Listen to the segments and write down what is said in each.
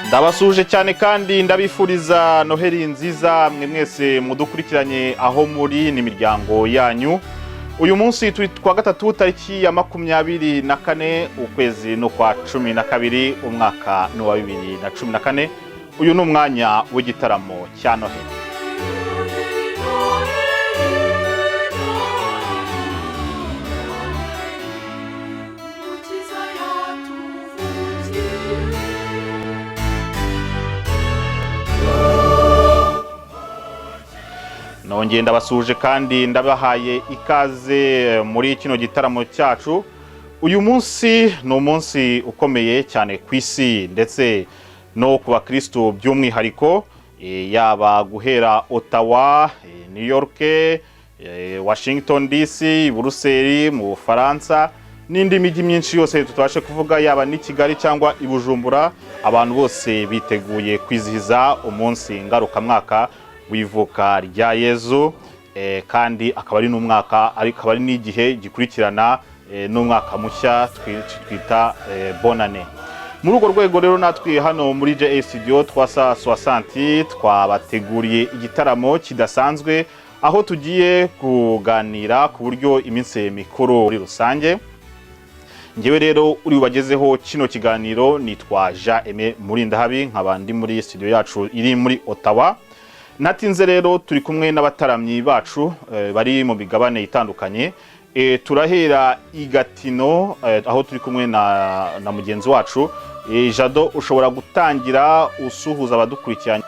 Ndabasuje cyane kandi ndabifuriza Noheli nziza mwe mwese mudukurikiranye aho muri n'imiryango yanyu. Uyu munsi turi kwa gatatu tariki ya 24 ukwezi no kwa 12 umwaka no wa 2014. Uyu ni umwanya w'igitaramo cya Noheli. Nongeye ndabasuje kandi ndabahaye ikaze muri kino gitaramo cyacu. Uyu munsi ni umunsi ukomeye cyane ku isi ndetse no ku bakristo by'umwihariko, yaba guhera Ottawa, New York, Washington DC, Buruseli mu Bufaransa n'indi mijyi myinshi yose tutabashe kuvuga, yaba ni Kigali cyangwa i Bujumbura. Abantu bose biteguye kwizihiza umunsi ngarukamwaka wivuka rya Yezu, kandi akaba ari n'umwaka akaba ari n'igihe gikurikirana n'umwaka mushya twita bonane. Muri urwo rwego rero natwe hano muri JA Studio twasa 60 twabateguriye igitaramo kidasanzwe, aho tugiye kuganira ku buryo iminsi mikuru muri rusange. Ngewe rero uri ubagezeho kino kiganiro nitwa Jean Aimé Murindahabi, nk'abandi muri studio yacu iri muri Ottawa. Natinze rero turi kumwe n'abataramyi bacu bari mu bigabane itandukanye. Turahera igatino aho turi kumwe na mugenzi wacu Jado. Ushobora gutangira usuhuza abadukurikiranye?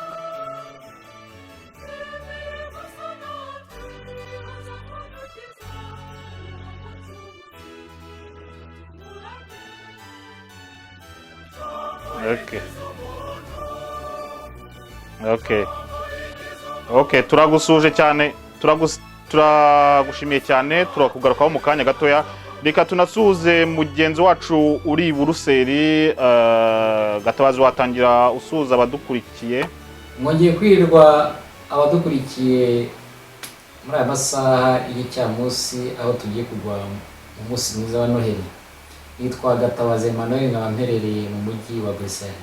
Okay, turagusuje cyane, turagushimiye cyane, turakugarukaho mu kanya gatoya. Reka tunasuhuze mugenzi wacu uri Buruseli, Gatabazi, watangira usuhuza abadukurikiye? Mwongeye kwirirwa abadukurikiye muri aya masaha y'icyamunsi, aho tugiye kugwa mu munsi mwiza wa Noheli. Yitwa Gatabazi Emmanuel, nkaba mperereye mu mujyi wa Bruxelles.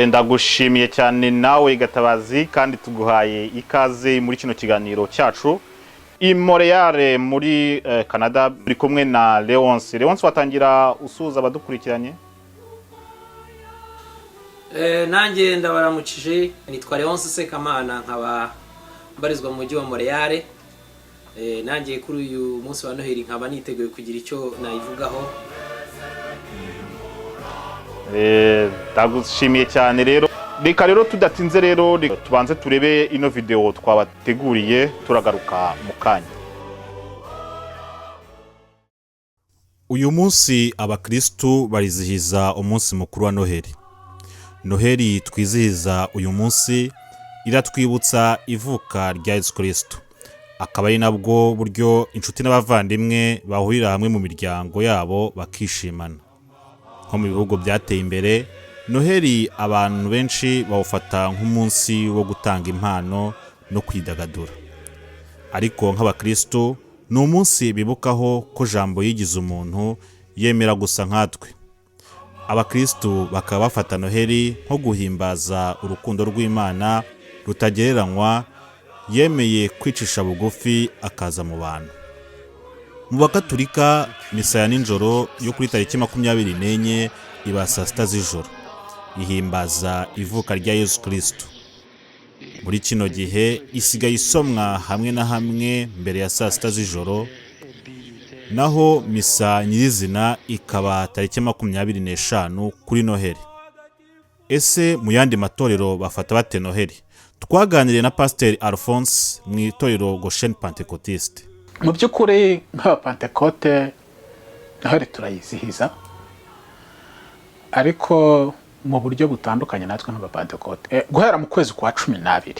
Ndagushimiye cyane nawe Gatabazi, kandi tuguhaye ikaze muri kino kiganiro cyacu. I Montreal muri Canada buri kumwe na Leonce. Leonce, watangira usuhuza abadukurikiranye? Nanjye ndabaramukije, nitwa Leonce Sekamana, nkaba mbarizwa mu mujyi wa Montreal. Nanjye kuri uyu munsi wa Noheli nkaba niteguye kugira icyo nayivugaho. Ndagushimiye cyane rero. Reka rero tudatinze rero tubanze turebe ino video twabateguriye, turagaruka mu kanya. Uyu munsi abakristo barizihiza umunsi mukuru wa Noheli. Noheli twizihiza uyu munsi iratwibutsa ivuka rya Yesu Kristo. Akaba ari nabwo buryo inshuti n'abavandimwe bahurira hamwe mu miryango yabo bakishimana. Nko mu bihugu byateye imbere, Noheli abantu benshi bawufata nk'umunsi wo gutanga impano no kwidagadura. Ariko nk'abakristo ni umunsi bibukaho ko jambo yigize umuntu, yemera gusa nkatwe. Abakristo bakaba bafata Noheli nko guhimbaza urukundo rw'Imana rutagereranywa, yemeye kwicisha bugufi akaza mu bantu. Mu Bakatolika, misa ya ninjoro yo kuri tariki 24 iba saa 6 z'ijoro, ihimbaza ivuka rya Yesu Kristo. Muri kino gihe isigaye isomwa hamwe na hamwe mbere ya saa 6 z'ijoro, naho misa nyirizina ikaba tariki 25 kuri Noheli. Ese mu yandi matorero bafata bate Noheli? Twaganiriye na Pasteur Alphonse mu itorero Goshen Pentecotiste. Mu by'ukuri nk'abapantekote Noheli turayizihiza, ariko mu buryo butandukanye natwe nk'abapantekote. Guhera mu kwezi kwa 12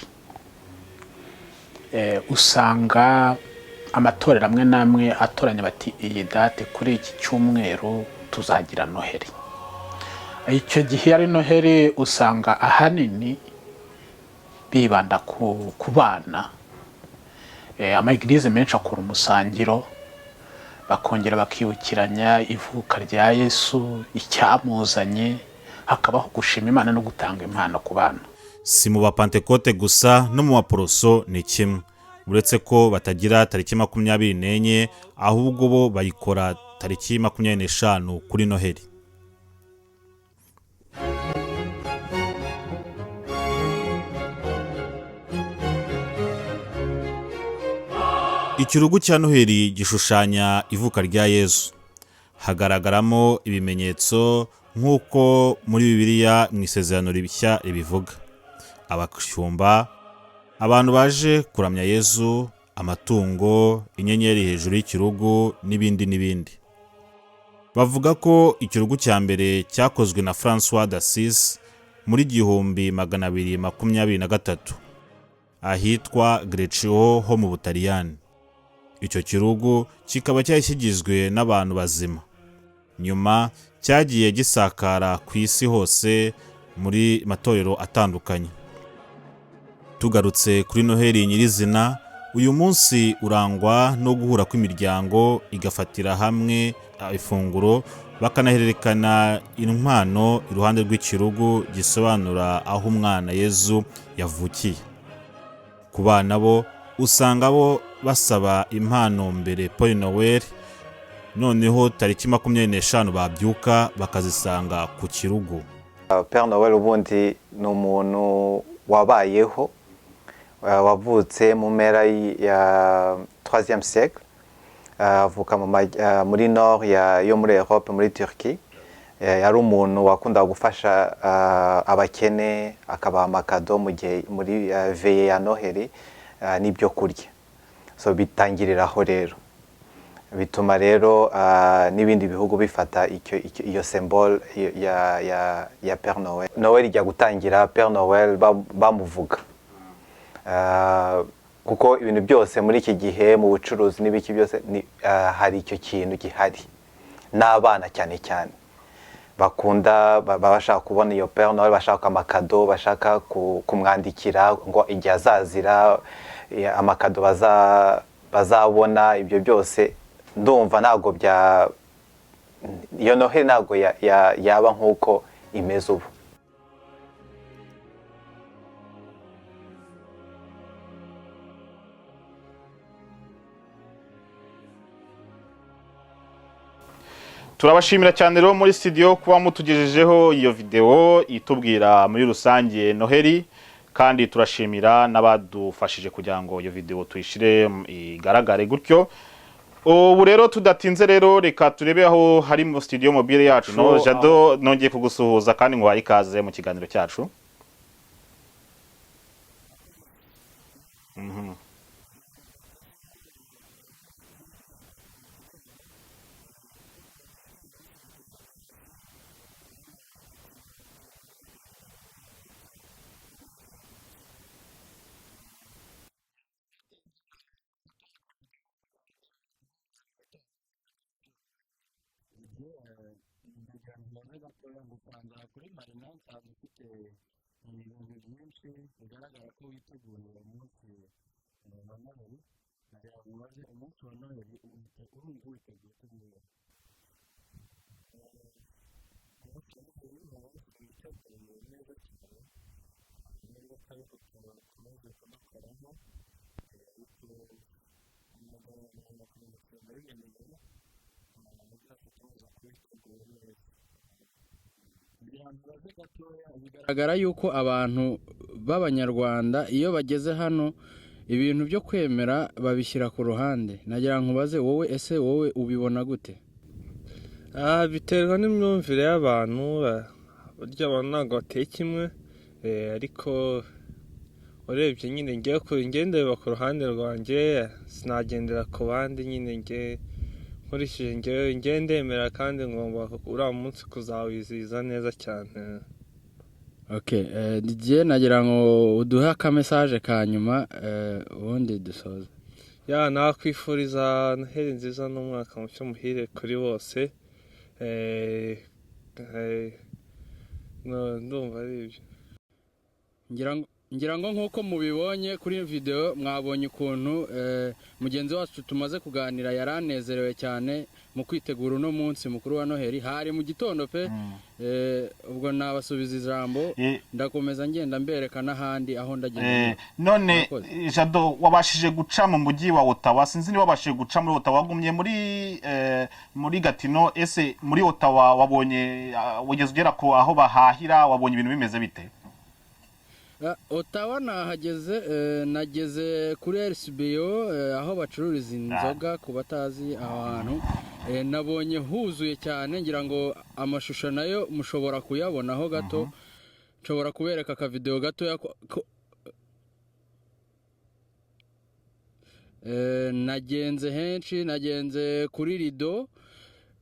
usanga amatorero amwe namwe atoranya bati iyi date kuri iki cyumweru tuzagira Noheli. Icyo gihe ari Noheli usanga ahanini bibanda ku bana. Ama eglise menshi akora umusangiro, bakongera bakibukiranya ivuka rya Yesu, icyamuzanye, hakabaho gushima Imana no gutanga impano ku bana. si mu bapantekote gusa no mu baporoso ni kimwe, uretse ko batagira tariki 24 ahubwo bo bayikora tariki 25 kuri Noheli. Ikirugu cya Noheli gishushanya ivuka rya Yesu. Hagaragaramo ibimenyetso nk'uko muri Bibiliya mu isezerano rishya ribivuga. Abashyumba, abantu baje kuramya Yesu, amatungo, inyenyeri hejuru y'ikirugu n'ibindi. Bavuga ko ikirugu cya mbere cyakozwe na François d'Assise muri 1223 ahitwa Greccio ho mu Butaliyani. Icyo kirugu kikaba cyari kigizwe n'abantu bazima. Nyuma cyagiye gisakara ku isi hose muri matorero atandukanye. Tugarutse kuri Noheli nyirizina, uyu munsi urangwa no guhura kw'imiryango igafatira hamwe ifunguro, bakanahererekana impano iruhande rw'ikirugu gisobanura aho umwana Yezu yavukiye. Ku bana bo usanga bo basaba impano mbere Paul Noel, noneho tariki 25 babyuka bakazisanga ku kirugu. Père Noel ubundi ni umuntu wabayeho, wavutse mu mpera ya 3e siècle, avuka muri nord yo muri Europe, muri Turquie. Yari umuntu wakunda gufasha abakene, akabaha amakado mu gihe muri veye ya Noheli n'ibyo kurya. So bitangiriraho rero, bituma rero n'ibindi bihugu bifata iyo symbole ya Père Noel. Noel ijya gutangira, Père Noel bamuvuga, kuko ibintu byose muri iki gihe mu bucuruzi n'ibiki byose hari icyo kintu gihari. N'abana cyane cyane bakunda, bashaka kubona iyo Père Noel, bashaka amakado, bashaka kumwandikira ngo igihe azazira, amakado bazabona. Ibyo byose ndumva ntago iyo Noheli ntago yaba nk'uko imeze ubu. Turabashimira cyane rero muri studio kuba mutugejejeho iyo video itubwira muri rusange Noheli, kandi turashimira n'abadufashije kugira ngo iyo video tuyishire igaragare gutyo. Ubu rero tudatinze rero reka turebe aho hari mu studio mobile yacu. No Jado, nongeye kugusuhuza kandi ngo ikaze mu kiganiro cyacu. Bigaragara yuko abantu b'Abanyarwanda iyo bageze hano ibintu byo kwemera babishyira ku ruhande. Nagira nkubaze wowe, ese wowe ubibona gute? Biterwa n'imyumvire y'abantu, burya abantu ntabwo bateye kimwe, ariko urebye nyine ngendera ku ruhande rwanjye, sinagendera ku bandi. Nyine nkurikije ndemera kandi ngomba uriya munsi kuzawizihiza neza cyane. Okay, Didier, nagira ngo uduhe akamesaje ka nyuma ubundi dusoze. Nakwifuriza Noheli nziza n'umwaka mushya muhire kuri bose. Ndumva ari ibyo. ngira ngo nk'uko mubibonye kuri video mwabonye ukuntu mugenzi wacu tumaze kuganira yaranezerewe cyane mu kwitegura uno munsi mukuru wa Noheli. Hari mu gitondo pe ubwo nabasubiza ijambo ndakomeza ngenda mbereka n'ahandi aho ndagenda. None Jado, wabashije guca mu mujyi wa Ottawa? Sinzi niba wabashije guca muri Ottawa, wagumye muri Gatineau. Ese muri Ottawa wabonye wigeze ugera ko aho bahahira, wabonye ibintu bimeze bite? Ottawa nahageze, nageze kuri RCBO aho bacururiza inzoga ku batazi aho hantu. Nabonye huzuye cyane, ngira ngo amashusho nayo mushobora kuyabonaho gato. Nshobora kubereka ka video gato nagenze henshi, nagenze kuri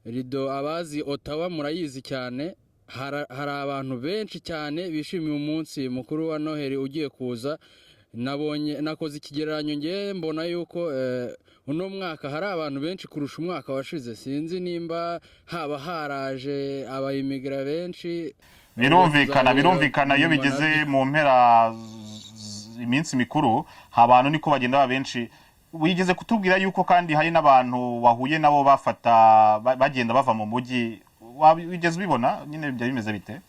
Rideau abazi Ottawa murayizi cyane. Hari abantu benshi cyane bishimiye umunsi mukuru wa Noheli ugiye kuza. Nakoze ikigereranyo ngiye mbona yuko uno mwaka hari abantu benshi kurusha umwaka washize. Sinzi nimba haba haraje abayimigra benshi. Birumvikana iyo bigeze mu mpera iminsi mikuru abantu niko bagenda ba benshi. Wigeze kutubwira yuko kandi hari n'abantu wahuye nabo bagenda bava mu mujyi, wigeze ubibona nyine byari bimeze bite?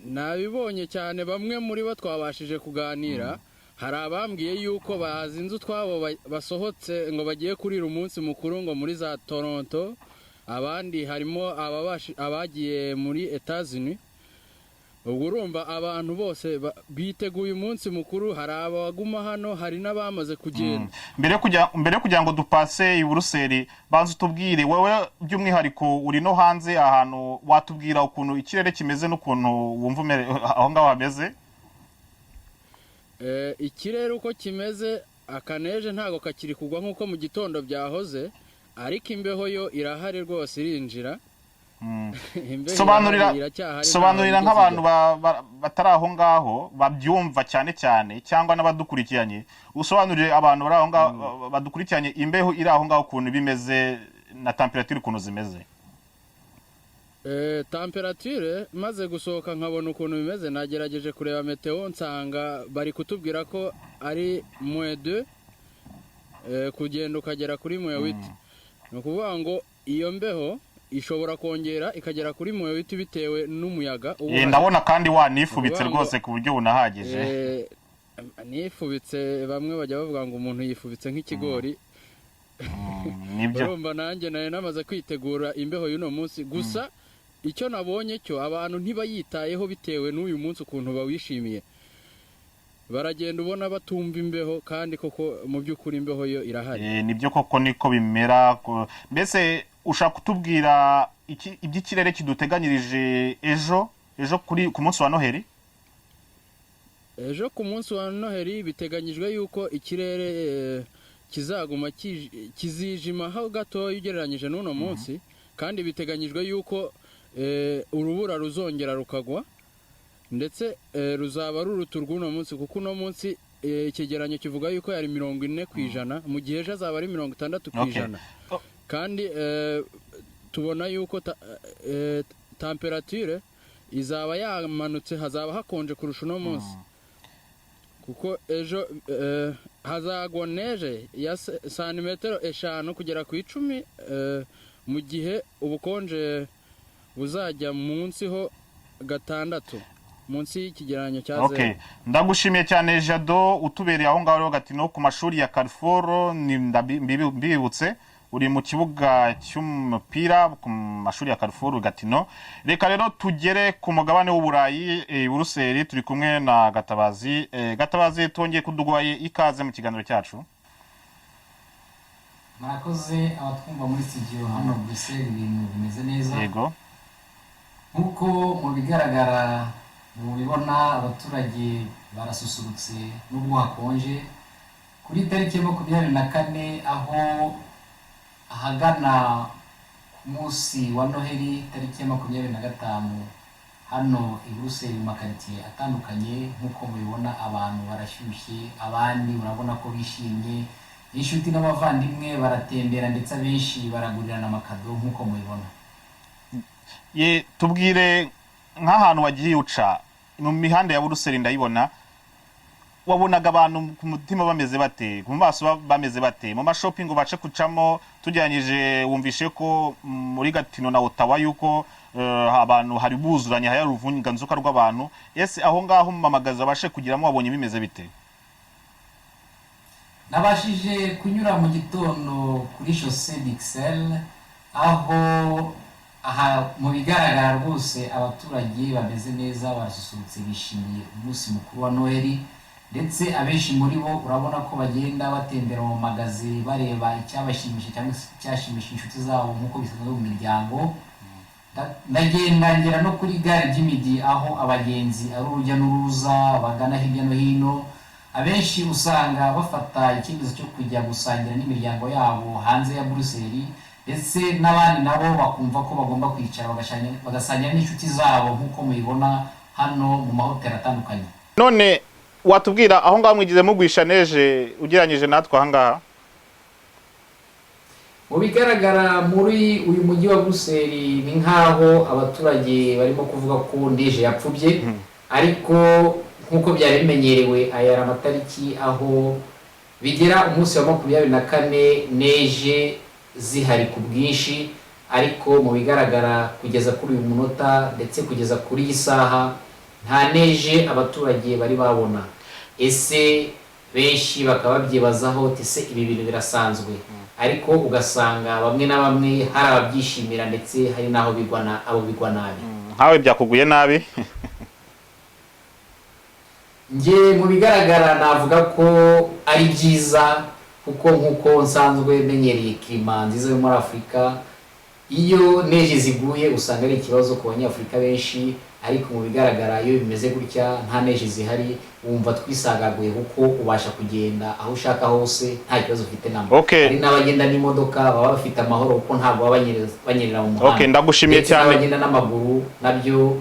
Nabibonye cyane, bamwe muri bo twabashije kuganira. Hari abambwiye yuko bazinze utwabo basohotse ngo bagiye kurira umunsi mukuru ngo muri za Toronto. Abandi harimo abagiye muri Etats-Unis. Ubwo urumva abantu bose biteguye umunsi mukuru. Hari abaguma hano, hari n'abamaze kugenda. Mbere kugira ngo dupase i Buruseli, banza utubwire wewe by'umwihariko uri no hanze ahantu, watubwira ukuntu ikirere kimeze n'ukuntu wumva aho ngaho hameze? Ikirere uko kimeze, akaneje ntago kakiri kugwa nk'uko mu gitondo byahoze, ariko imbeho yo irahari rwose irinjira. Sobanurira nk'abantu batari aho ngaho babyumva cyane cyangwa n'abadukurikiranye. Usobanurire abantu bari aho ngaho badukurikiranye imbeho iri aho ngaho ukuntu bimeze na temperature ukuntu zimeze. Temperature maze gusohoka nkabona ukuntu bimeze, nagerageje kureba meteo nsanga bari kutubwira ko ari -2, kugenda ukagera kuri -8. Ni ukuvuga ngo iyo mbeho ishobora kongera ikagera kuri -8 bitewe n'umuyaga. Ndabona kandi wanifubitse rwose ku buryo bunahagije. Nifubitse, bamwe bajya bavuga ngo umuntu yifubitse nk'ikigori. Nibyo. Urumva nanjye naye namaze kwitegura imbeho y'uno munsi. Gusa icyo nabonye cyo abantu ntibayitayeho bitewe n'uyu munsi ukuntu bawishimiye. Baragenda ubona batumva imbeho, kandi koko mu by'ukuri imbeho yo irahari. Nibyo koko niko bimera. Mbese ushaka kutubwira iby'ikirere kiduteganyirije ejo ku munsi wa Noheli? Ejo ku munsi wa Noheli biteganyijwe yuko ikirere kizaguma kizijima ho gato ugereranyije n'uno munsi, kandi biteganyijwe yuko urubura ruzongera rukagwa, ndetse ruzaba ruruta urw'uno munsi, kuko uno munsi ikigeranyo kivuga yuko yari 40%, mu gihe ejo azaba ari 60%. Kandi tubona yuko temperature izaba yamanutse, hazaba hakonje kurusha uno munsi, kuko ejo hazagwa neje ya santimetero 5 kugera ku 10, mu gihe ubukonje buzajya munsi ho 6 munsi y'ikigeranyo cya 0. Ndagushimiye cyane Jado, utubereye aho ngaho Gatineau ku mashuri ya Carrefour. Mbibutse uri mu kibuga cy'umupira ku mashuri ya Carrefour Gatineau. Reka rero tugere ku mugabane w'Uburayi, Buruseli. Turi kumwe na Gatabazi. Gatabazi, twongeye kuduguhaye ikaze mu kiganiro cyacu. Murakoze abatwumva muri studio hano Buruseli, ibintu bimeze neza. Yego. Nkuko mu bigaragara mubibona, abaturage barasusurutse n'ubwo hakonje. Kuri tariki ya 24 aho ahagana ku munsi wa Noheli, tariki ya 25, hano i Buruseli mu makaritiye atandukanye, nkuko mubibona abantu barashyushye, abandi urabona ko bishimye, inshuti n'abavandimwe baratembera, ndetse abenshi baragurirana amakado nkuko mubibona. Tubwire nk'ahantu wagiye uca mu mihanda ya Buruseli, ndayibona wabonaga abantu ku mutima bameze bate, ku maso bameze bate, mu mashopping bace kucamo tujyanyije, wumvishe ko muri Gatino na Ottawa yuko abantu hari buzuranye haya ruvunganzuka rw'abantu. Ese aho ngaho mu mamagaza bashe kugiramo wabonye bimeze bite? Nabashije kunyura mu gitondo kuri Chaussée d'Ixelles, aho mu bigaragara rwose abaturage bameze neza, barasusurutse, bishimiye umunsi mukuru wa Noheli, ndetse abenshi muri bo urabona ko bagenda batembera mu magazi bareba icyabashimisha cyangwa icyashimisha inshuti zabo nk'uko bisanzwe mu miryango. Ndagenda ngera no kuri gare y'imijyi aho abagenzi ari urujya n'uruza bagana hirya no hino. Abenshi usanga bafata icyemezo cyo kujya gusangira n'imiryango yabo hanze ya Bruxelles, ndetse n'abandi nabo bakumva ko bagomba kwicara bagasangira n'inshuti zabo nk'uko mubibona hano mu mahoteli atandukanye. None watubwira aho ngaho mwigize mugwisha neje ugeranyije natwe aha ngaha? Mu bigaragara muri uyu mujyi wa Bruxelles ni nkaho abaturage barimo kuvuga ko neje yapfubye, ariko nk'uko byari bimenyerewe aya amatariki aho bigera umunsi wa 24 neje zihari ku bwinshi, ariko mu bigaragara kugeza kuri uyu munota ndetse kugeza kuri iyi saha nta neje abaturage bari babona. Ese benshi bakaba babyibazaho ese ibi bintu birasanzwe, ariko ugasanga bamwe na bamwe hari ababyishimira ndetse hari naho bigwa nabi. Hawe byakuguye nabi? Nge mu bigaragara navuga ko ari byiza, kuko nk'uko nsanzwe menyereye klima nziza yo muri Afurika, iyo neje ziguye usanga ari ikibazo ku banyafurika benshi, ariko mu bigaragara iyo bimeze gutya nta neje zihari wumva twisagaguye, kuko ubasha kugenda aho ushaka hose nta kibazo ufite namba. Hari n'abagenda n'imodoka baba bafite amahoro kuko ntabwo baba banyerera mu muhanda. Ndagushimiye cyane. Abagenda n'amaguru nabyo.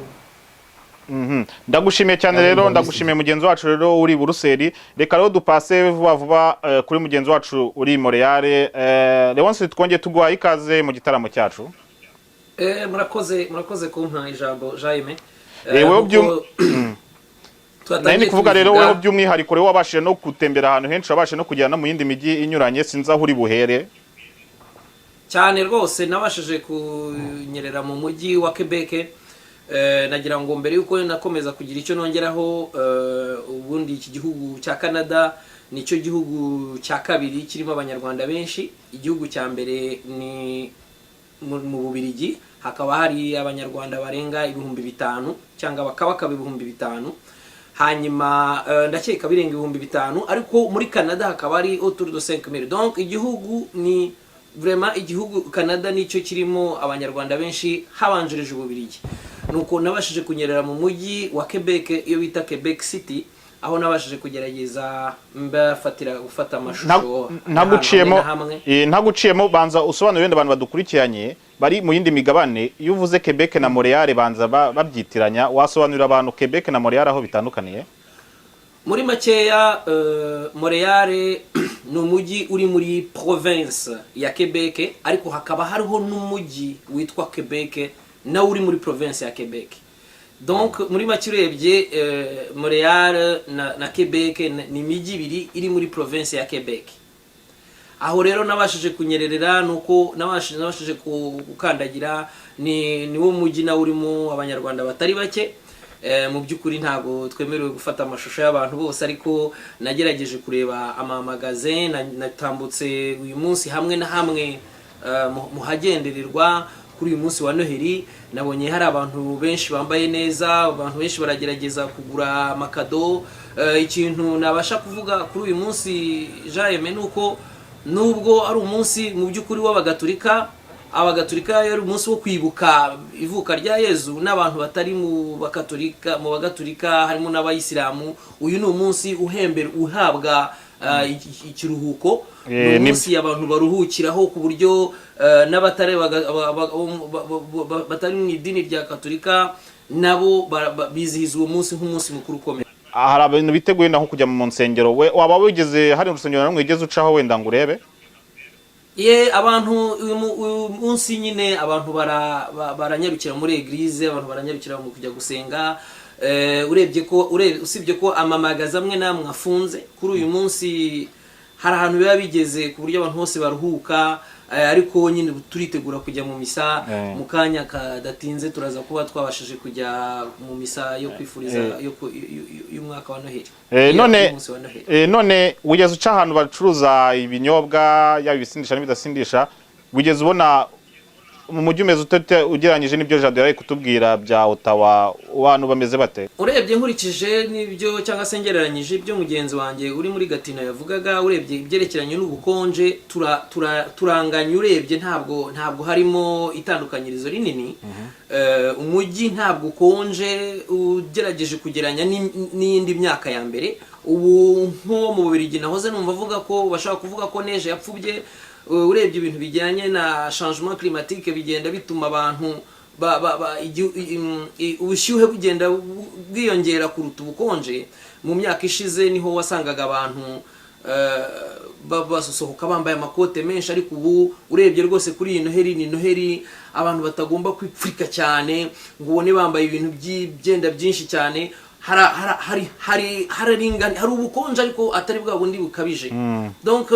Ndagushimiye cyane rero, ndagushimiye mugenzi wacu rero uri Bruxelles. Reka rero dupase vuba vuba kuri mugenzi wacu uri Montreal. Leonce twongeye tuguha ikaze mu gitaramo cyacu. Murakoze kumpa ijambo Jaime. Wewe nani kuvuga rero wewe by'umwihariko rero wabashije no gutembera ahantu henshi, wabashije no kujyana mu yindi mijyi inyuranye, sinza aho uri buhere cyane rwose. Nabashije kunyerera mu mujyi wa Quebec. Nagira ngo mbere yuko nakomeza kugira icyo nongeraho, ubundi iki gihugu cya Canada nicyo gihugu cya kabiri kirimo abanyarwanda benshi. Igihugu cya mbere ni mu Bubiligi, hakaba hari abanyarwanda barenga 5,000 cyangwa bakaba 5,000, hanyuma ndakeka birenga 5,000, ariko muri Canada hakaba ari autour de 5,000. Donc igihugu ni vraiment igihugu Canada nicyo kirimo abanyarwanda benshi habanjirije Ububiligi. Nuko nabashije kunyerera mu mujyi wa Quebec, iyo bita Quebec City, aho nabashije kugerageza gufata amashusho. Ntaguciyemo banza usobanurire abantu badukurikiranye bari mu yindi migabane. Iyo uvuze Quebec na Montreal banza babyitiranya, wasobanurira abantu Quebec na Montreal aho bitandukaniye? Muri makeya, Montreal ni umujyi uri muri province ya Quebec, ariko hakaba hariho n'umujyi witwa Quebec na uri muri province ya Quebec. Donc muri make urebye Montreal na Quebec ni imijyi ibiri iri muri province ya Quebec. Aho rero nabashije kunyererera, nuko nabashije gukandagira ni wo mujyi na urimo abanyarwanda batari bake. Mu by'ukuri ntago twemerewe gufata amashusho y'abantu bose, ariko nagerageje kureba amamagaze. Natambutse uyu munsi hamwe na hamwe mu hagendererwa kuri uyu munsi wa Noheli. Nabonye hari abantu benshi bambaye neza, abantu benshi baragerageza kugura amakado. Ikintu nabasha kuvuga kuri uyu munsi Jaime nuko nubwo ari umunsi mu by'ukuri w'abagatulika, yari umunsi wo kwibuka ivuka rya Yezu, n'abantu batari mu bagatulika harimo n'abayisilamu, uyu ni umunsi uhabwa ikiruhuko. Ni umunsi abantu baruhukiraho, ku buryo n'abatari mu idini rya Katolika nabo bizihiza uwo munsi nk'umunsi mukuru ukomeye. Hari abantu biteguye naho kujya mu nsengero. We waba wigeze hari urusengero namwe wigeze ucaho wenda ngo urebe? Abantu uyu munsi nyine abantu baranyarukira muri eglise, abantu baranyarukira mu kujya gusenga. usibye ko amamagaza amwe namwe afunze kuri uyu munsi, hari ahantu biba bigeze ku buryo abantu bose baruhuka, ariko nyine turitegura kujya mu misa mu kanya kadatinze. Turaza kuba twabashije kujya mu misa yo kwifuriza y'umwaka wa Noheli. None wigeze uca ahantu bacuruza ibinyobwa yaba ibisindisha n'ibidasindisha, wigeze ubona mu mujyi umeze ute ugereranyije n'ibyo Jado yari kutubwira bya Ottawa, abantu bameze bate? Urebye nkurikije n'ibyo cyangwa se ngereranyije ibyo mugenzi wanjye uri muri Gatuna yavugaga, urebye ibyerekeranye n'ubukonje turanganye. Urebye ntabwo harimo itandukanyirizo rinini. Umujyi ntabwo ukonje ugerageje kugeranya n'iyindi myaka ya mbere. Ubu nko mu Bubiligi nahoze numva avuga ko bashaka kuvuga ko neje yapfubye. Urebye ibintu bijyanye na changement climatique bigenda bituma abantu ubushyuhe bugenda bwiyongera kuruta ubukonje. Mu myaka ishize niho wasangaga abantu basohoka bambaye amakote menshi, ariko ubu urebye rwose kuri iyi Noheli ni Noheli abantu batagomba kwipfurika cyane ngo ubone bambaye ibintu byenda byinshi cyane. hari ubukonje ariko atari bwa bundi bukabije. Donc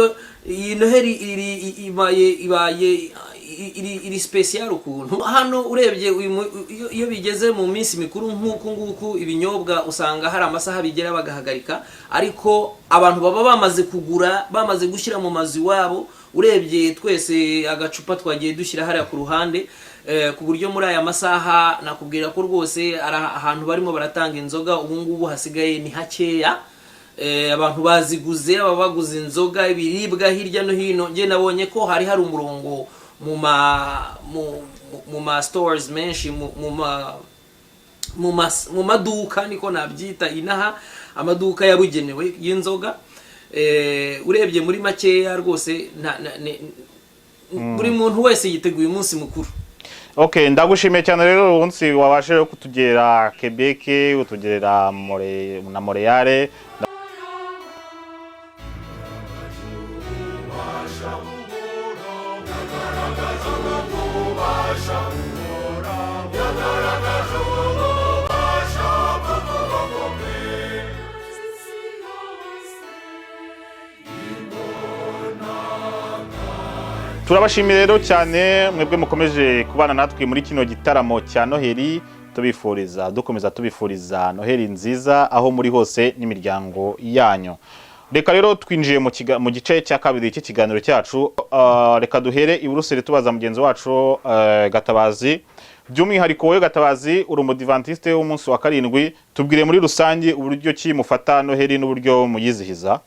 iyi Noheli iri special ukuntu hano. Urebye iyo bigeze mu minsi mikuru nk'uku nguku, ibinyobwa usanga hari amasaha bigera bagahagarika, ariko abantu baba bamaze kugura, bamaze gushyira mu mazu iwabo. Urebye twese agacupa twagiye dushyira hariya ku ruhande, ku buryo muri aya masaha nakubwira ko rwose ahantu barimo baratanga inzoga ubu ngubu hasigaye ni hakeya. Abantu baziguze, aba baguze inzoga, ibiribwa hirya no hino. Nge nabonye ko hari umurongo mu ma stores menshi, mu maduka niko nabyita inaha, amaduka yabugenewe y'inzoga. Urebye muri makeya rwose buri muntu wese yiteguye umunsi mukuru. Okay, ndagushimiye cyane rero umunsi wabashe kutugera Quebec, utugerera na Montreal. Turabashimira rero cyane mwebwe mukomeje kubana natwe muri kino gitaramo cya Noheli. Dukomeza tubifuriza Noheli nziza aho muri hose n'imiryango yanyu. Reka rero twinjiye mu gice cya kabiri cy'ikiganiro cyacu. Reka duhere i Buruseli tubaza mugenzi wacu Gatabazi. By'umwihariko wowe Gatabazi uri umudivantiste w'umunsi wa karindwi, tubwire muri rusange uburyo ki mufata Noheli n'uburyo muyizihiza.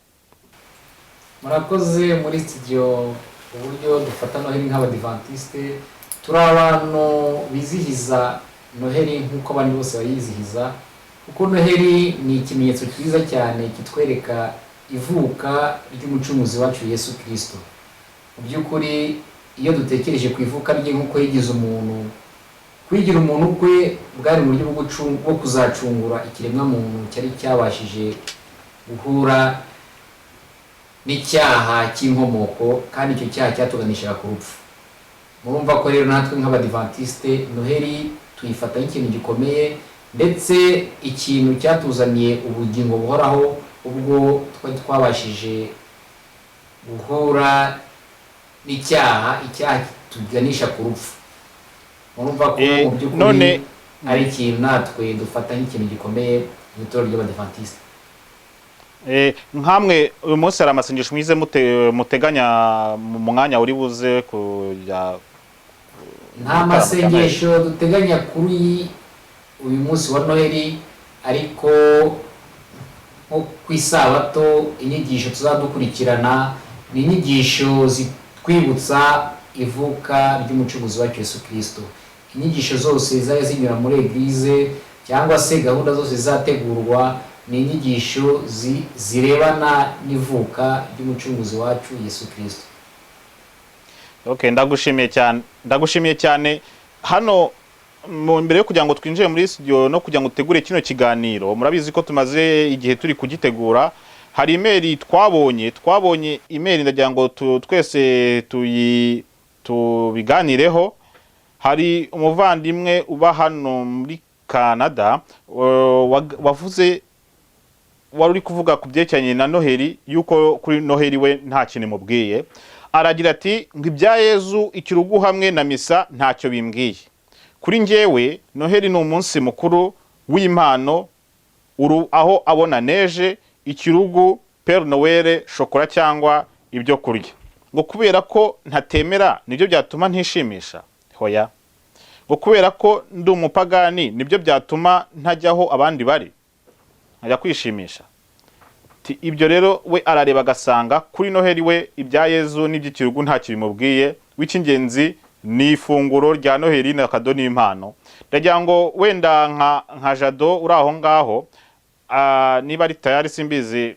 Murakoze. Muri studio uburyo dufata Noheli nk'abadivantiste, turi abantu bizihiza Noheli nk'uko abandi bose bayizihiza, kuko Noheli ni ikimenyetso cyiza cyane kitwereka ivuka ry'umucunguzi wacu Yesu Kristo. Mu by'ukuri iyo dutekereje ku ivuka rye nk'uko yigize umuntu, kwigira umuntu kwe bwari mu buryo bwo kuzacungura ikiremwa muntu cyari cyabashije guhura n'icyaha cy'inkomoko, kandi icyo cyaha cyatuganishaga ku rupfu. Murumva ko rero natwe nk'abadivantiste Noheli tuyifata nk'ikintu gikomeye, ndetse ikintu cyatuzaniye ubugingo buhoraho ubwo twabashije guhura n'icyaha tuganisha ku rupfu. Murumva ko mu by'ukuri ari ikintu natwe dufata nk'ikintu gikomeye mu itorero ry'abadivantiste. Nkamwe uyu munsi hari amasengesho mwize muteganya mu mwanya uri buze kujya? Nta masengesho duteganya kuri uyu munsi wa Noheli, ariko nko ku isabato inyigisho tuzadukurikirana ni inyigisho zitwibutsa ivuka ry'umucunguzi wacu Yesu Kristo. Inyigisho zose zizajya zinyura muri eglise cyangwa se gahunda zose zizategurwa ni inyigisho zirebana n'ivuka ry'umucunguzi wacu Yesu Kristo. Okay, ndagushimiye cyane. Hano mbere yo kugira ngo twinjire muri studio no kugira ngo utegure kino kiganiro, murabizi ko tumaze igihe turi kugitegura. Hari email twabonye email, ndagira ngo twese tubiganireho. Hari umuvandimwe uba hano muri Canada wavuze wari uri kuvuga ku byerekeranye na Noheli yuko kuri Noheli we nta kintu mubwiye, aragira ati ngo ibya Yezu ikirugu hamwe na misa ntacyo bimbwiye. Kuri njyewe Noheli ni umunsi mukuru w'impano, aho abona neje, ikirugu, Père Noël, shokora cyangwa ibyo kurya. Ngo kubera ko ntatemera nibyo byatuma ntishimisha. Hoya. Ngo kubera ko ndi umupagani nibyo byatuma ntajyaho abandi bari, nkajya kwishimisha. Ibyo rero we arareba agasanga kuri Noheli we ibya Yezu n'iby'ikirugu nta kibimubwiye, w'icyingenzi ni ifunguro rya Noheli na kado n'impano. Ndagira ngo wenda nka Jado uri aho ngaho, niba ari tayari simbizi,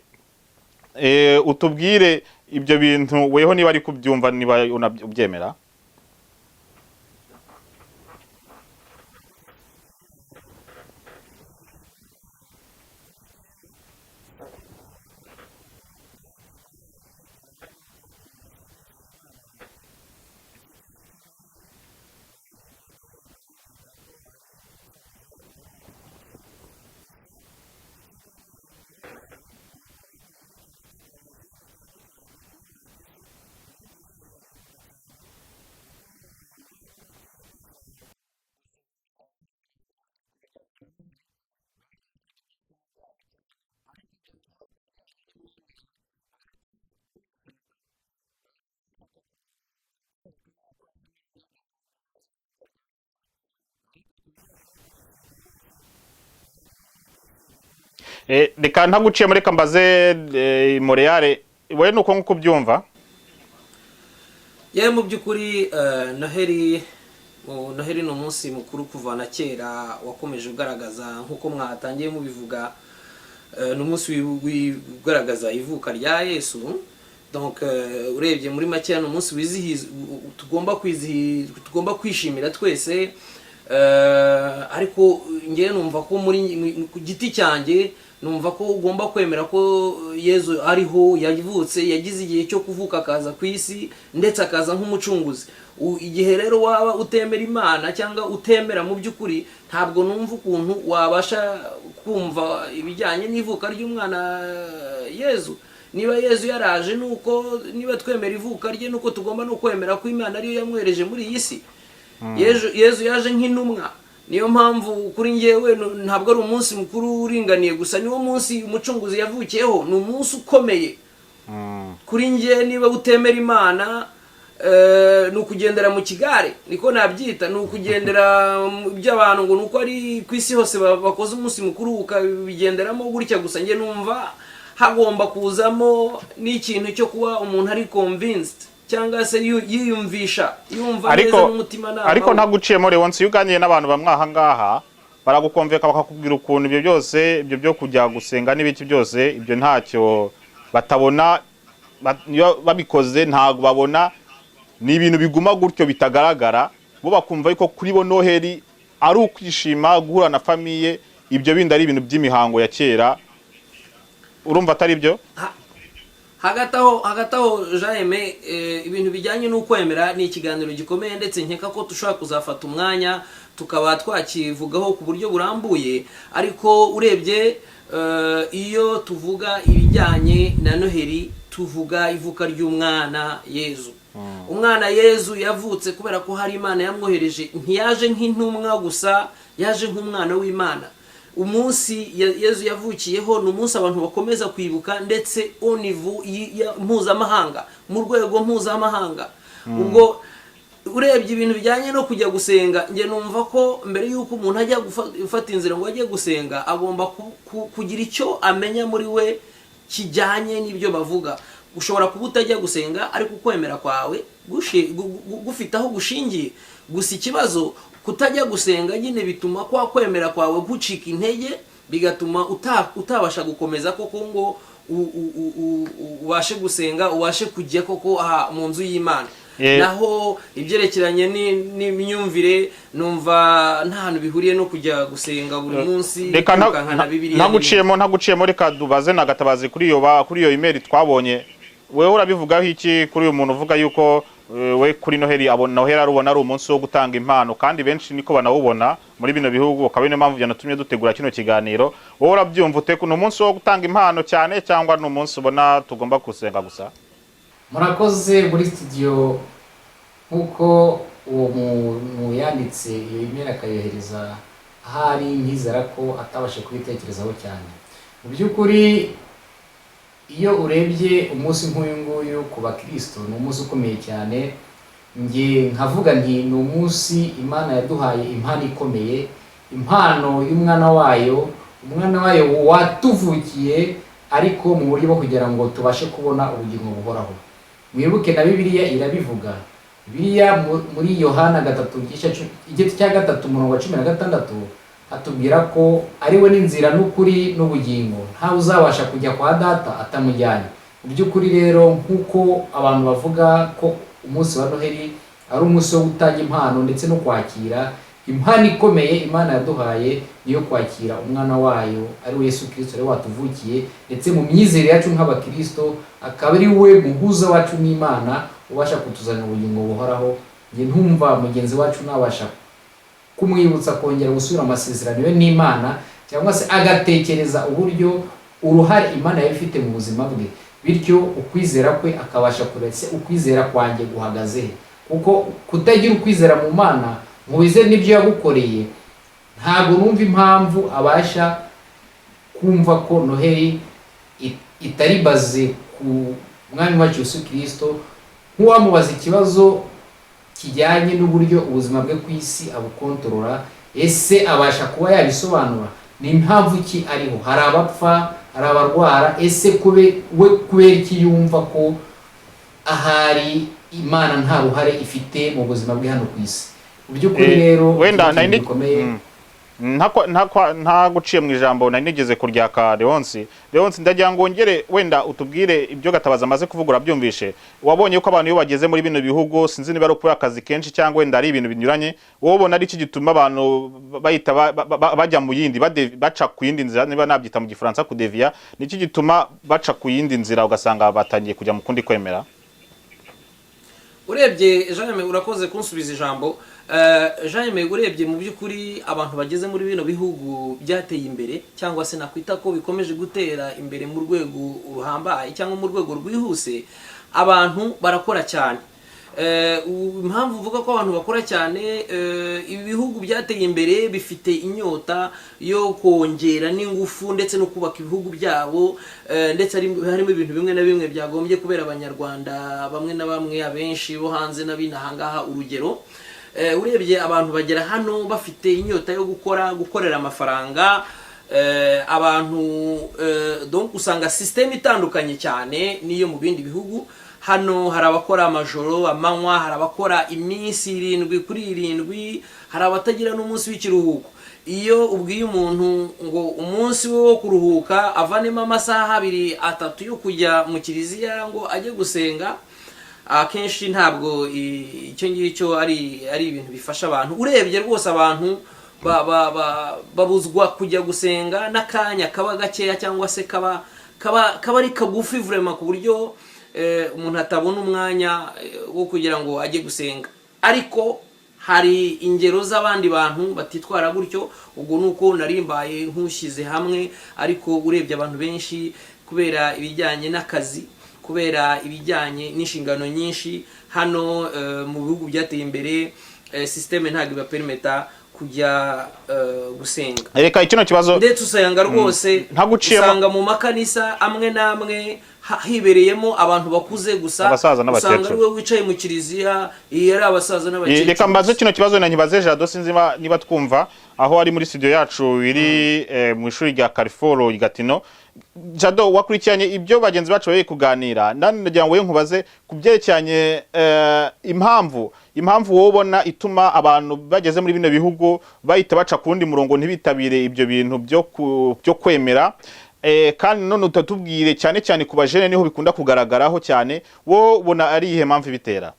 utubwire ibyo bintu weho niba ari kubyumva, niba unabyemera. Reka ntaguciye muri kambaze Montreal, we nuko nkuko byumva. Mu by'ukuri Noheli ni umunsi mukuru kuva na kera wakomeje ugaragaza nkuko mwatangiye mubivuga, ni umunsi ugaragaza ivuka rya Yesu. Donc urebye muri make ni umunsi wizihiza tugomba kwishimira twese, ariko ngiye numva ko muri ku giti cyanjye numva ko ugomba kwemera ko Yezu ariho, yavutse, yagize igihe cyo kuvuka akaza ku isi ndetse akaza nk'umucunguzi. Igihe rero waba utemera Imana cyangwa utemera mu by'ukuri, ntabwo numva ukuntu wabasha kumva ibijyanye n'ivuka ry'umwana Yezu. Niba Yezu yaraje nuko, niba twemera ivuka rye nuko tugomba no kwemera ko Imana ariyo yamwereje muri iyi si. Yezu yaje nk'intumwa. Niyo mpamvu kuri njyewe ntabwo ari umunsi mukuru uringaniye gusa, niwo munsi umucunguzi yavukiyeho, ni umunsi ukomeye. Kuri njye niba utemera Imana, ni ukugendera mu kigare, niko nabyita, ni ukugendera by'abantu ngo nuko ari ku isi hose bakoze umunsi mukuru ukabigenderamo gutya gusa. Njye numva hagomba kuzamo n'ikintu cyo kuba umuntu ari convinced cyangwa se yiyumvisha, yumva neza n'umutima nama. Ariko ntaguciyemo rero, once uganiye n'abantu bamwaha ngaha baragukomveka bakakubwira ukuntu ibyo byose, ibyo byo kujya gusenga n'ibiki byose, ibyo ntacyo batabona, babikoze ntago babona, ni ibintu biguma gutyo bitagaragara. Bo bakumva yuko kuri bo Noheli ari ukwishima, guhura na famiye, ibyo bindi ari ibintu by'imihango ya kera. Urumva atari byo? Hagati aho Jaime, ibintu bijyanye n'ukwemera ni ikiganiro gikomeye, ndetse nkeka ko dushobora kuzafata umwanya tukaba twakivugaho ku buryo burambuye. Ariko urebye iyo tuvuga ibijyanye na Noheli, tuvuga ivuka ry'umwana Yezu. Umwana Yezu yavutse kubera ko hari Imana yamwohereje, ntiyaje nk'intumwa gusa, yaje nk'umwana w'Imana. Umunsi Yezu yavukiyeho ni umunsi abantu bakomeza kwibuka, ndetse au niveau mpuzamahanga, mu rwego mpuzamahanga. Ubwo urebye ibintu bijyanye no kujya gusenga, nge numva ko mbere y'uko umuntu ajya gufata inzira ngo ajye gusenga, agomba kugira icyo amenya muri we kijyanye n'ibyo bavuga. Ushobora kuba utajya gusenga ariko ukwemera kwawe gufite aho gushingiye. Gusa ikibazo kutajya gusenga nyine bituma kwa kwemera kwawe gucika intege, bigatuma utabasha gukomeza koko ngo ubashe gusenga, ubashe kujya koko mu nzu y'Imana. Naho ibyerekeranye n'imyumvire numva nta hantu bihuriye no kujya gusenga buri munsi. Reka ntaguciyemo, reka dubaze na Gatabazi kuri iyo email twabonye. Wewe urabivugaho iki kuri uyu muntu uvuga yuko we kuri noheli noheli arubona ari umunsi wo gutanga impano kandi benshi niko banawubona muri bino bihugu, ukaba niyo mpamvu byanatumye dutegura kino kiganiro. Wowe urabyumva ute, ni umunsi wo gutanga impano cyane cyangwa ni umunsi ubona tugomba gusenga gusa? murakoze muri studio nk'uko uwo muntu yanditse iyo email akayohereza ahari, ntizera ko atabasha kubitekerezaho cyane. Mu by'ukuri iyo urebye umunsi nk'uyu nguyu ku bakristo ni umunsi ukomeye cyane. Nge nkavuga nti ni umunsi Imana yaduhaye impano ikomeye, impano y'umwana wayo, umwana wayo watuvukiye ariko mu buryo bwo kugira ngo tubashe kubona ubugingo buhoraho. Mwibuke na Bibiliya irabivuga. Bibiliya muri Yohana 3:3 atubwira ko ari we n'inzira n'ukuri n'ubugingo, ntawe uzabasha kujya kwa data atamujyanye. Mu by'ukuri rero nk'uko abantu bavuga ko umunsi wa Noheli ari umunsi wo gutanga impano ndetse no kwakira impano ikomeye Imana yaduhaye, niyo kwakira umwana wayo ari we Yesu Kristo ari watuvukiye, ndetse mu myizere yacu nk'abakristo akaba ari we muhuza wacu n'Imana ubasha kutuzanira ubugingo buhoraho. Nge ntumva mugenzi wacu nabasha kumwibutsa kongera gusubira amasezerano ye n'Imana, cyangwa se agatekereza uburyo uruhare Imana yari ifite mu buzima bwe, bityo ukwizera kwe akabasha kuretse ukwizera kwanjye guhagaze. Kuko kutagira ukwizera mu Mana ngo wizere n'ibyo yagukoreye, ntabwo numva impamvu abasha kumva ko Noheli itari baze ku mwami wacu Yesu Kristo, nk'uwamubaza ikibazo kijyanye n'uburyo ubuzima bwe ku isi abukontorora, ese abasha kuba yabisobanura? Ni impamvu ki ariho? Hari abapfa, hari abarwara, ese kubera iki yumva ko ahari Imana nta ruhare ifite mu buzima bwe hano ku isi? Mu by'ukuri rero wenda bikomeye. nta guciye mu ijambo nari nigeze kuryaka Leonce ndagira ngo ngere wenda utubwire ibyo Gatabazi amaze kuvuga, urabyumvishe. Wabonye ko abantu iyo bageze muri bino bihugu, sinzi niba ari ukubera akazi kenshi cyangwa wenda ari ibintu binyuranye, wowe ubona ari iki gituma abantu bahita bajya mu yindi baca ku yindi nzira, niba nabyita mu gifaransa kudevia, ni iki gituma baca ku yindi nzira ugasanga batangiye kujya mu kundi kwemera? Urebye Jean, urakoze kunsubiza ijambo. Jean, urebye mu by'ukuri abantu bageze muri bino bihugu byateye imbere, cyangwa se nakwita ko bikomeje gutera imbere mu rwego ruhambaye cyangwa mu rwego rwihuse, abantu barakora cyane. Impamvu uvuga ko abantu bakora cyane, ibi bihugu byateye imbere bifite inyota yo kongera n'ingufu ndetse no kubaka ibihugu byabo, ndetse harimo ibintu bimwe na bimwe byagombye kubera abanyarwanda bamwe na bamwe, abenshi bo hanze n'abinahangaha. Urugero, urebye abantu bagera hano bafite inyota yo gukorera amafaranga. Abantu donc usanga system itandukanye cyane niyo mu bindi bihugu. Hano hari abakora amajoro, amanywa, hari abakora iminsi 7 kuri 7, hari abatagira n'umunsi w'ikiruhuko. Iyo ubwiye umuntu ngo umunsi wo kuruhuka avanemo amasaha 2-3 yo kujya mu kiliziya ngo ajye gusenga, akenshi ntabwo icyo ngicyo ari ibintu bifasha abantu. Urebye rwose abantu babuzwa kujya gusenga n'akanya kaba gakeya, cyangwa se kaba ari kagufi vraiment, ku buryo umuntu atabona umwanya wo kugira ngo ajye gusenga. Ariko hari ingero z'abandi bantu batitwara gutyo. Ubwo nuko narimbaye nkushyize hamwe, ariko urebye abantu benshi kubera ibijyanye n'akazi, kubera ibijyanye n'inshingano nyinshi hano mu bihugu byateye imbere, systeme ntabwo ibapermeta kujya gusenga. Reka kino kibazo ndetse usanga rwose usanga mu makanisa amwe namwe hibereyemo abantu bakuze gusa, usanga ari we wicaye mu kiliziya ari abasaza n'abakecuru. Reka mbaze kino kibazo na nkibaze Jado, sinzi niba twumva aho ari muri studio yacu iri mu ishuri rya Carrefour Gatino. Jado, wakurikiranye ibyo bagenzi bacu bari kuganira, ndagira ngo nkubaze kubyerekeranye impamvu wowe ubona ituma abantu bageze muri bino bihugu bahita baca kundi murongo ntibitabire ibyo bintu byo kwemera. Kandi none utatubwire cyane cyane ku bajene niho bikunda kugaragaraho cyane, wowe ubona ari ihe mpamvu ibitera?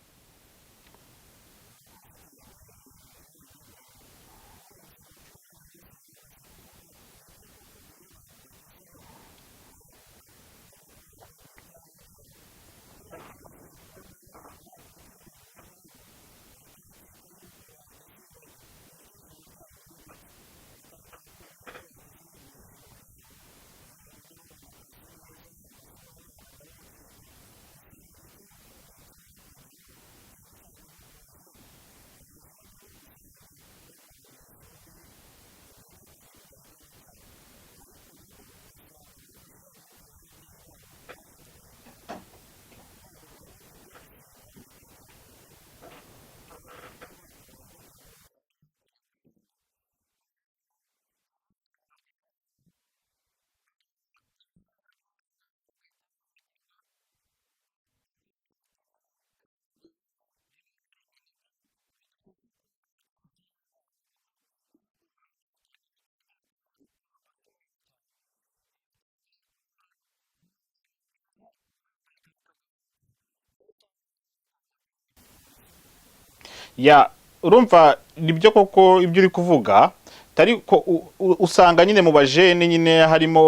ya urumva nibyo koko ibyo uri kuvuga tari ko usanga nyine mu bajene nyine harimo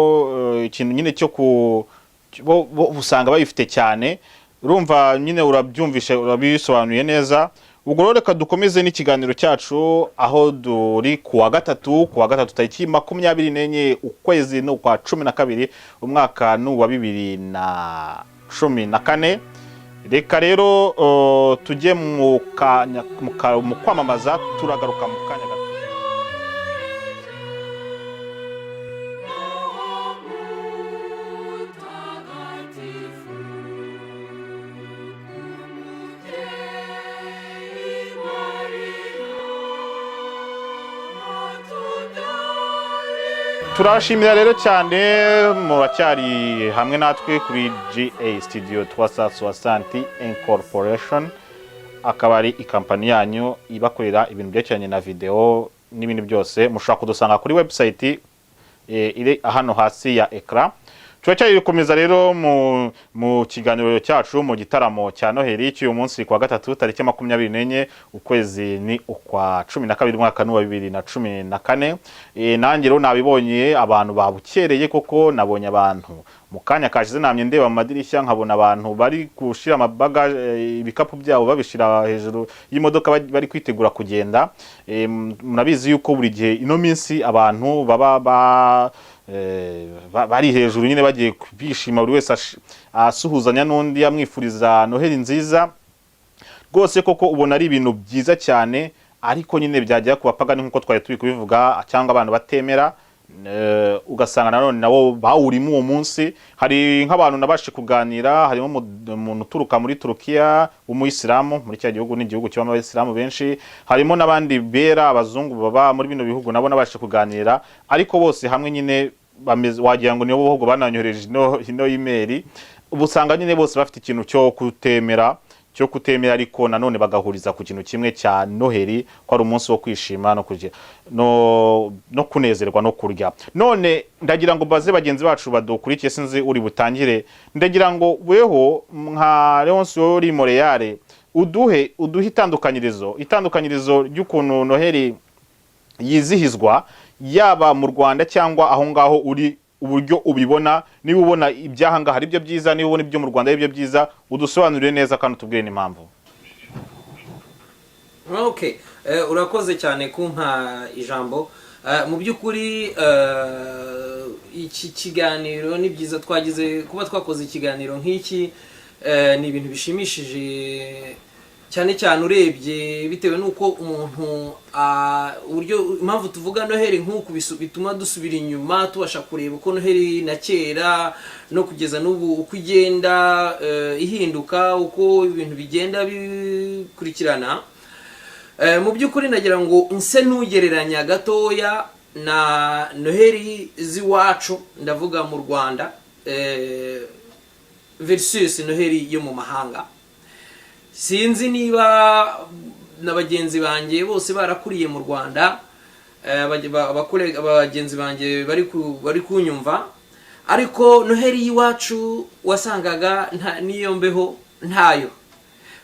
ikintu nyine cyo usanga babifite cyane urumva nyine urabyumvisha urabisobanuye neza ubwo rero reka dukomeze n'ikiganiro cyacu aho duri kuwa gatatu tariki 24 ukwezi no kwa 12 umwaka wa 2014 reka rero tujye mu kwamamaza turagaruka mu kanya gato. Turashimira rero cyane muracyari hamwe natwe kuri GA Studio 360 Incorporation akaba ari ikampani yanyu ibakorera ibintu byecyanye na video n'ibindi byose mushaka kudusanga kuri website iri hano hasi ya ekra. Turacyari gukomeza rero mu kiganiro cyacu mu gitaramo cya Noheli cy'uyu munsi kwa gatatu tariki 24 ukwezi ni ukwa 12 mwaka wa 2014 nanjye rero nabibonye abantu babukereye koko nabonye abantu mu kanya kashize namye ndeba mu madirishya nkabona abantu bari gushira amabaga ibikapu byabo babishira hejuru y'imodoka bari kwitegura kugenda. Murabizi yuko buri gihe ino minsi abantu baba bari hejuru nyine bagiye bishima buri wese asuhuzanya n'undi yamwifuriza Noheli nziza rwose koko ubona ari ibintu byiza cyane ariko nyine byajya ku bapagani nkuko twari turi kubivuga cyangwa abantu batemera ugasanga nanone nabo bawurimo uwo munsi. Hari nk'abantu nabashe kuganira harimo umuntu uturuka muri Turukiya w'umuyisilamu muri cya gihugu n'igihugu cy'abamo abayisilamu benshi harimo nabandi bera abazungu baba muri bino bihugu nabo nabashe kuganira ariko bose hamwe nyine wagira ngo nibo bihugu bananyohereje ino email ubusanga nyine bose bafite ikintu cyo kutemera ariko nanone bagahuriza ku kintu kimwe cya Noheli ko ari umunsi wo kwishima no kunezerwa no kurya. None ndagira ngo baze bagenzi bacu badukurikiye sinzi uri butangire ndagira ngo weho nka Leonce uri Montreal uduhe itandukanyirizo ry'ukuntu Noheli yizihizwa yaba mu Rwanda cyangwa aho ngaho uri uburyo ubibona niba ubona ibyahanga hari ibyo byiza niba ubona ibyo mu Rwanda ibyo byiza udusobanurire neza kandi utubwire n'impamvu. Okay, urakoze cyane kumpa ijambo. Mu by'ukuri iki kiganiro ni byiza twagize kuba twakoze ikiganiro nk'iki ni ibintu bishimishije cyane cyane urebye bitewe nuko umuntu uburyo impamvu tuvuga Noheli nk'uko bituma dusubira inyuma tubasha kureba uko Noheli na kera no kugeza n'ubu uko igenda ihinduka uko ibintu bigenda bikurikirana. Mu by'ukuri nagira ngo nse nugereranya gatoya na Noheli z'iwacu ndavuga mu Rwanda versus Noheli yo mu mahanga. Sinzi niba na bagenzi banjye bose barakuriye mu Rwanda abagenzi banjye bari kunyumva ariko Noheli y'iwacu wasangaga niyo mbeho ntayo.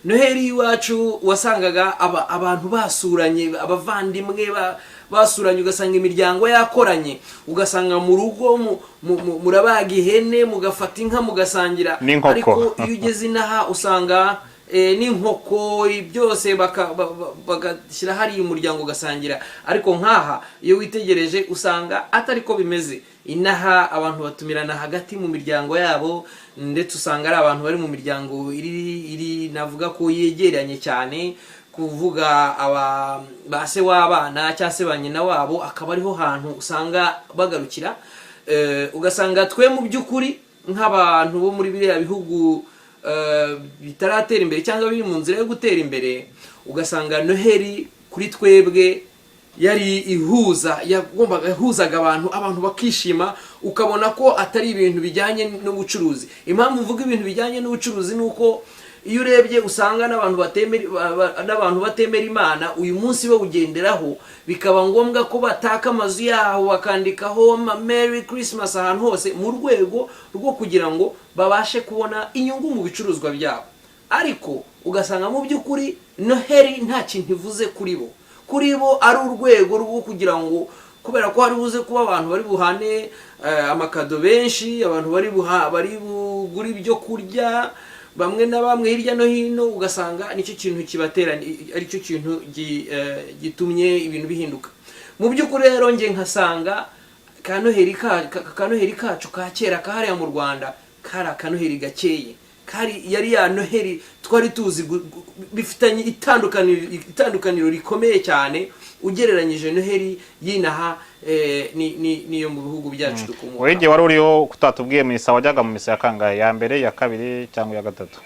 Noheli y'iwacu wasangaga abantu basuranye abavandimwe basuranye ugasanga imiryango yakoranye ugasanga mu rugo murabaga ihene mugafata inka mugasangira ariko iyo ugeze inaha usanga n'inkoko byose bagashyira hari umuryango ugasangira ariko nkaha iyo witegereje usanga atari ko bimeze. Inaha abantu batumirana hagati mu miryango yabo ndetse usanga ari abantu bari mu miryango iri navuga ko yegeranye cyane kuvuga base w'abana cyangwa se ba nyina wabo akaba ariho hantu usanga bagarukira. Ugasanga twe mu by'ukuri nk'abantu bo muri biriya bihugu bitaratera imbere cyangwa biri mu nzira yo gutera imbere ugasanga Noheli kuri twebwe yari ihuzaga abantu bakishima ukabona ko atari ibintu bijyanye n'ubucuruzi. Impamvu mvuga ibintu bijyanye n'ubucuruzi nuko iyo urebye usanga n'abantu batemera Imana uyu munsi bawugenderaho bikaba ngombwa ko bataka amazu yaho bakandikaho Merry Christmas ahantu hose mu rwego rwo kugira ngo babashe kubona inyungu mu bicuruzwa byabo. ariko ugasanga mu by'ukuri noheli nta kintu ivuze kuri bo ari urwego rwo kugira ngo kubera ko hari buze kuba abantu bari buhane amakado benshi, abantu bari bugura ibyo kurya bamwe na bamwe hirya no hino, ugasanga nicyo kintu kibatera aricyo kintu gitumye ibintu bihinduka. Mu by'ukuri rero nge nkasanga kanoheri kacu ka kera kahariya mu Rwanda kari akanoheri gakeye, yari ya noheri twari tuzi bifitanye itandukaniro rikomeye cyane ugereranyije noheri y'inaha niyo mu bihugu byacu dukomoka. Wege wari uriho kutatubwiye misa, wajyaga mu misa ya kangahe, ya mbere, ya kabiri cyangwa ya gatatu?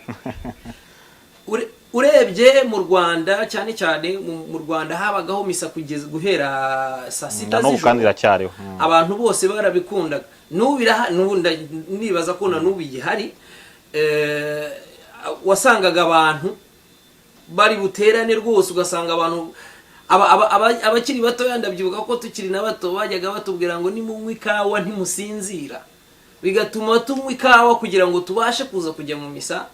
Urebye mu Rwanda cyane cyane mu Rwanda habagaho misa kugeza guhera saa sita z'ijoro, abantu bose barabikundaga. N'ubu nibaza ko na n'ubu igihari, wasangaga abantu bari buterane rwose, ugasanga abantu abakiri bato, ndabyibuka ko tukiri na bato bajyaga batubwira ngo nimunywa ikawa ntimusinzira, bigatuma tunywa ikawa kugira ngo tubashe kuza kujya mu misa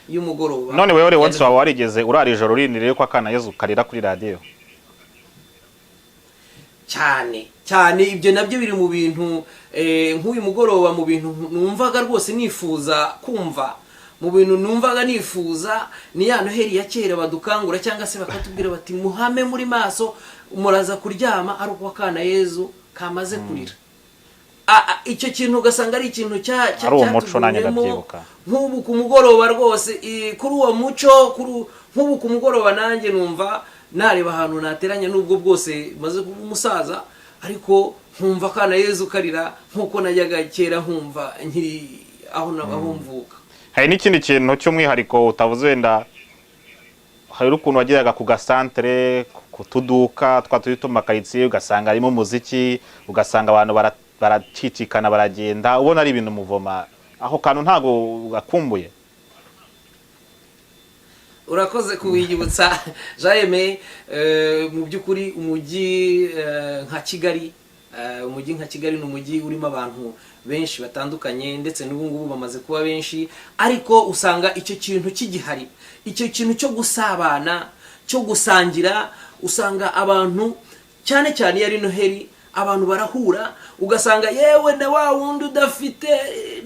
y'umugoroba. None wewe wonse wawe warigeze urara ijoro urindirire ko akana Yezu karira kuri radio? cyane ibyo nabyo biri mu bintu nk'uyu mugoroba, mu bintu numvaga rwose nifuza kumva, mu bintu numvaga nifuza ni ya noheri ya kera badukangura cyangwa se bakatubwira bati muhame muri maso muraza kuryama ari uko akana Yezu kamaze kurira. Icyo kintu ugasanga ari ikintu ari umuco nanjye ndabyibuka. Nk'ubu ku mugoroba rwose kuri uwo muco, nk'ubu ku mugoroba nanjye numva nareba ahantu nateranya, n'ubwo bwose maze kuba umusaza, ariko nkumva akana Yezu karira nk'uko najyaga kera nkumva nkiri aho mvuka. Hari n'ikindi kintu cy'umwihariko utavuze wenda, hari ukuntu wagiraga ku gasantere, ku tuduka twatuyito makaritsiye, ugasanga harimo umuziki, ugasanga abantu baracicikana baragenda, ubona ari ibintu muvoma. Aho kantu ntago gakumbuye? Urakoze kuwiyibutsa Jaime. Mu by'ukuri umujyi nka Kigali, ni umujyi urimo abantu benshi batandukanye, ndetse n'ubu ngubu bamaze kuba benshi, ariko usanga icyo kintu kigihari, icyo kintu cyo gusabana, cyo gusangira. Usanga abantu cyane cyane yari noheri abantu barahura, ugasanga yewe na wa wundi udafite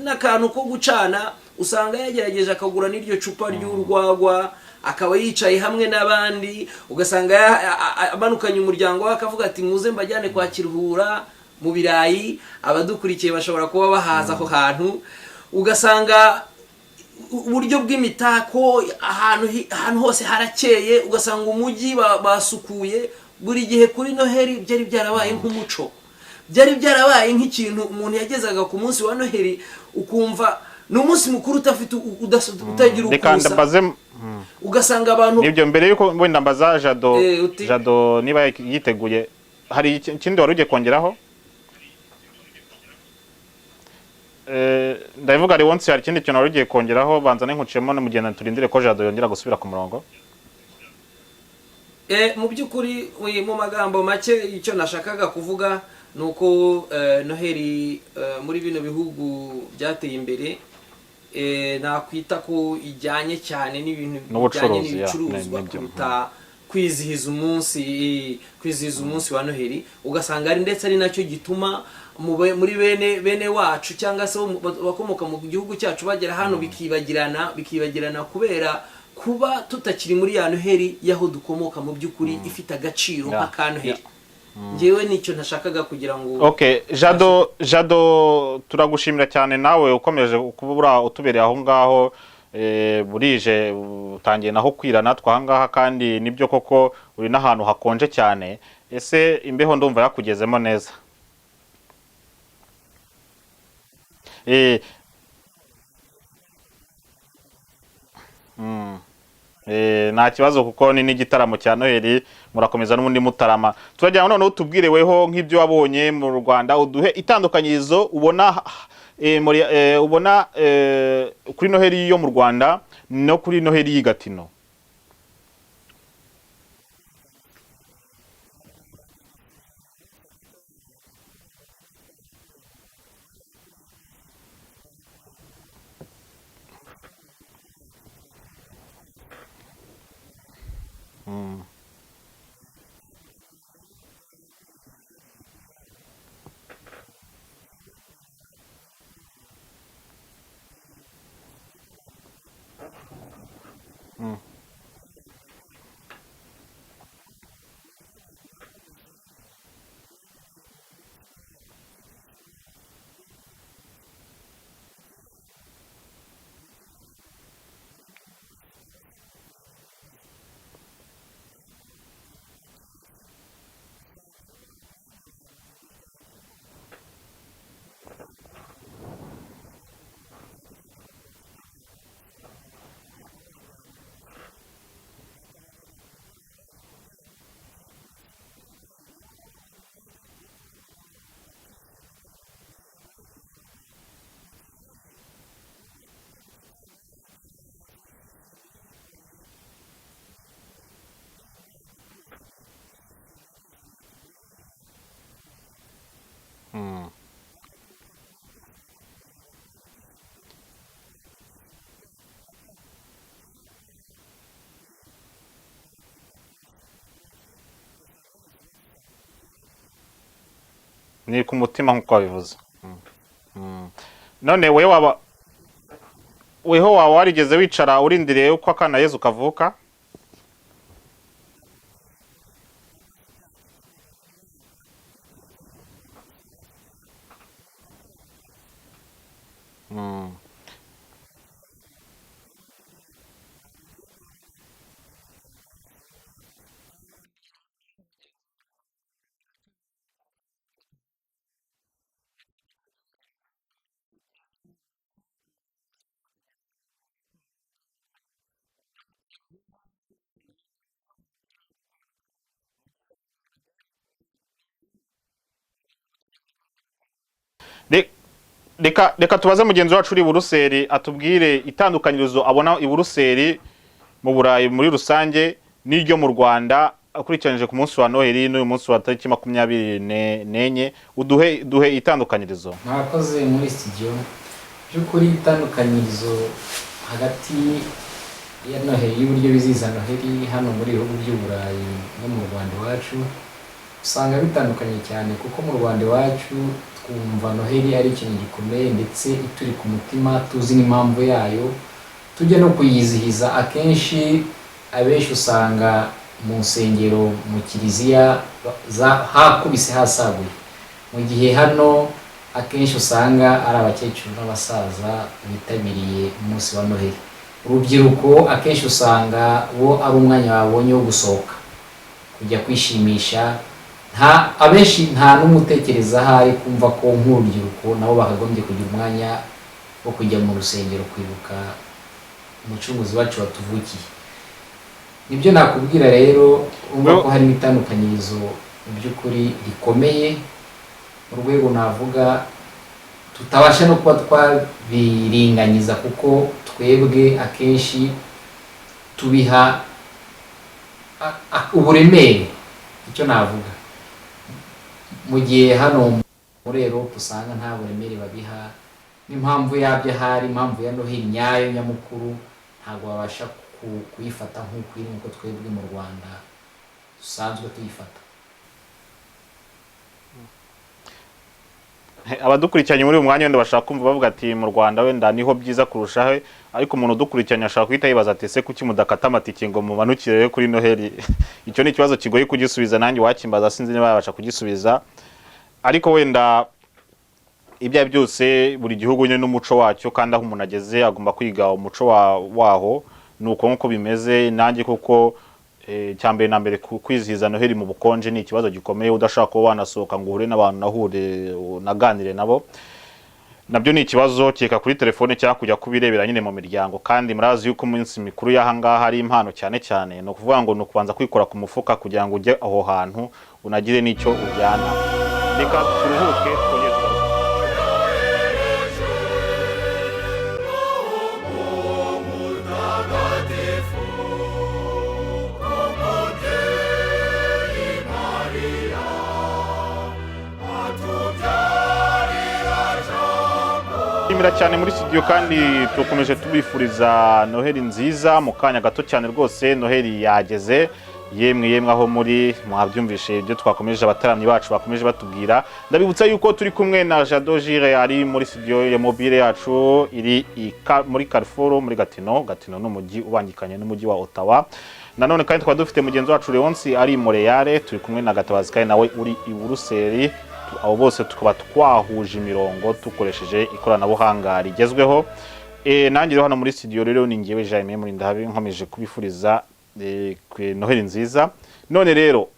n'akantu ko gucana, usanga yagerageje akagura n'iryo cupa ry'urwagwa, akaba yicaye hamwe n'abandi, ugasanga amanukanye umuryango we akavuga ati muze mbajyane kwa Kiruhura mu birayi, abadukurikiye bashobora kuba bahaza aho hantu. Ugasanga uburyo bw'imitako, ahantu hose harakeye, ugasanga umujyi basukuye. Buri gihe kuri noheri byari byarabaye nk'umuco, byari byarabaye nk'ikintu umuntu yagezaga ku munsi wa noheri ukumva ni umunsi mukuru utagira ukusa. Ugasanga abantu nibyo. Mbere yuko wenda mbaza Jado niba yiteguye, hari ikindi wari ugiye kongeraho? Ndavuga ari wonse, hari ikindi kintu wari ugiye kongeraho? Banza n'inkucemo no mugenda turindire ko Jado yongera gusubira ku murongo. Mu by'ukuri mu magambo make icyo nashakaga kuvuga nuko noheri muri bino bihugu byateye imbere nakwita ko ijyanye cyane n'ibintu bijyanye n'ibicuruzwa kuruta kwizihiza umunsi wa noheri. Ugasanga ari ndetse ari nacyo gituma muri bene wacu cyangwa se bakomoka mu gihugu cyacu bagera hano bikibagirana kubera kuba tutakiri muri ya noheri yaho dukomoka mu by'ukuri ifite agaciro nk'aka noheri. Ngewe nicyo ntashakaga kugira ngo Jado turagushimira cyane, nawe ukomeje kubura utubereye aho ngaho. Burije utangiye naho kwira natwe aha ngaha, kandi nibyo koko uri n'ahantu hakonje cyane. Ese imbeho ndumva yakugezemo neza? Nta kibazo kuko ni n'igitaramo cya noheri, murakomeza n'ubundi mutarama. Turajyana noneho tubwire weho nk'ibyo wabonye mu Rwanda, uduhe itandukanyirizo ubona kuri noheri yo mu Rwanda no kuri noheri y'i Gatino. Mm. Mm. Mm. Ni ku mutima nk'uko wabivuze. Mm. Mm. None weho waba warigeze wicara urindiriye uko akana Yezu kavuka? Mm. Re- reka tubaze mugenzi wacu uri i Buruseli atubwire itandukanyirizo abona i Buruseli mu Burayi muri rusange n'iryo mu Rwanda akurikiranyije ku munsi wa Noheli n'uyu munsi wa tariki 24 duhe itandukanyirizo. mwakoze muri studio by'ukuri itandukanyirizo hagati ya Noheli y'uburyo bizihiza Noheli hano muri ibihugu by'Uburayi no mu Rwanda iwacu usanga bitandukanye cyane, kuko mu Rwanda iwacu twumva Noheli ari ikintu gikomeye ndetse ituri ku mutima, tuzi n'impamvu yayo, tujya no kuyizihiza. Akenshi abenshi usanga mu nsengero, mu kiliziya hakubise hasaguye, mu gihe hano akenshi usanga ari abakecuru n'abasaza bitabiriye umunsi wa Noheli. Urubyiruko akenshi usanga bo ari umwanya babonye wo gusohoka kujya kwishimisha, abenshi nta n'umutekereza ahari kumva ko nk'urubyiruko nabo bakagombye kugira umwanya wo kujya mu rusengero kwibuka umucunguzi wacu watuvukiye. Nibyo nakubwira rero, urumva ko hari n'itandukanyirizo mu by'ukuri rikomeye, mu rwego navuga tutabasha no kuba twabiringanyiza, kuko twebwe akenshi tubiha uburemere, icyo navuga, mu gihe hano muri Europe usanga nta buremere babiha. N'impamvu yabyo ahari, impamvu ya Noheli nyayo nyamukuru ntabwo babasha kuyifata nk'uko iri, nk'uko twebwe mu Rwanda dusanzwe tuyifata. Abadukurikiranye muri uyu mwanya wenda bashaka kumva bavuga ati mu Rwanda wenda niho byiza kurushaho, ariko umuntu udukurikiranye ashaka guhita yibaza ati ese kuki mudakata amatike ngo mubanukire kuri Noheli? Icyo ni ikibazo kigoye kugisubiza, nanjye wakimbaza sinzi niba yabasha kugisubiza, ariko wenda ibyo byose buri gihugu nyine n'umuco wacyo, kandi aho umuntu ageze agomba kwiga umuco waho, nuko nkuko bimeze nanjye, kuko cyambere na mbere kwizihiza Noheli mu bukonje ni ikibazo gikomeye, udashaka kuba wanasohoka ngo uhure n'abantu nahure naganire nabo, nabyo ni ikibazo keka kuri telefone cyangwa kujya kubirebera nyine mu miryango. Kandi murazi yuko umunsi mikuru y'ahangaha hari impano cyane cyane, no kuvuga ngo nukubanza kwikora ku mufuka kugira ngo ujye aho hantu unagire n'icyo ujyana. Reka turuhuke twongere tugaruke. Shimira cyane muri studio, kandi tukomeje tubifuriza Noheli nziza. Mu kanya gato cyane rwose Noheli yageze, yemwe aho muri mwabyumvishe ibyo twakomeje abataramyi bacu bakomeje batubwira. Ndabibutsa yuko turi kumwe na Jado Jire ari muri studio ya mobile yacu iri muri Carrefour muri Gatino n'umujyi ubangikanye n'umujyi wa Ottawa. Nanone kandi twaba dufite mugenzi wacu Leonce ari Montreal, turi kumwe na Gatabazi kandi nawe uri i Buruseli. Abo bose tukaba twahuje imirongo dukoresheje ikoranabuhanga rigezweho. Nanjye rero hano muri studio rero ni ngewe Jaime muri ndahabi nkomeje kubifuriza Noheli nziza. None rero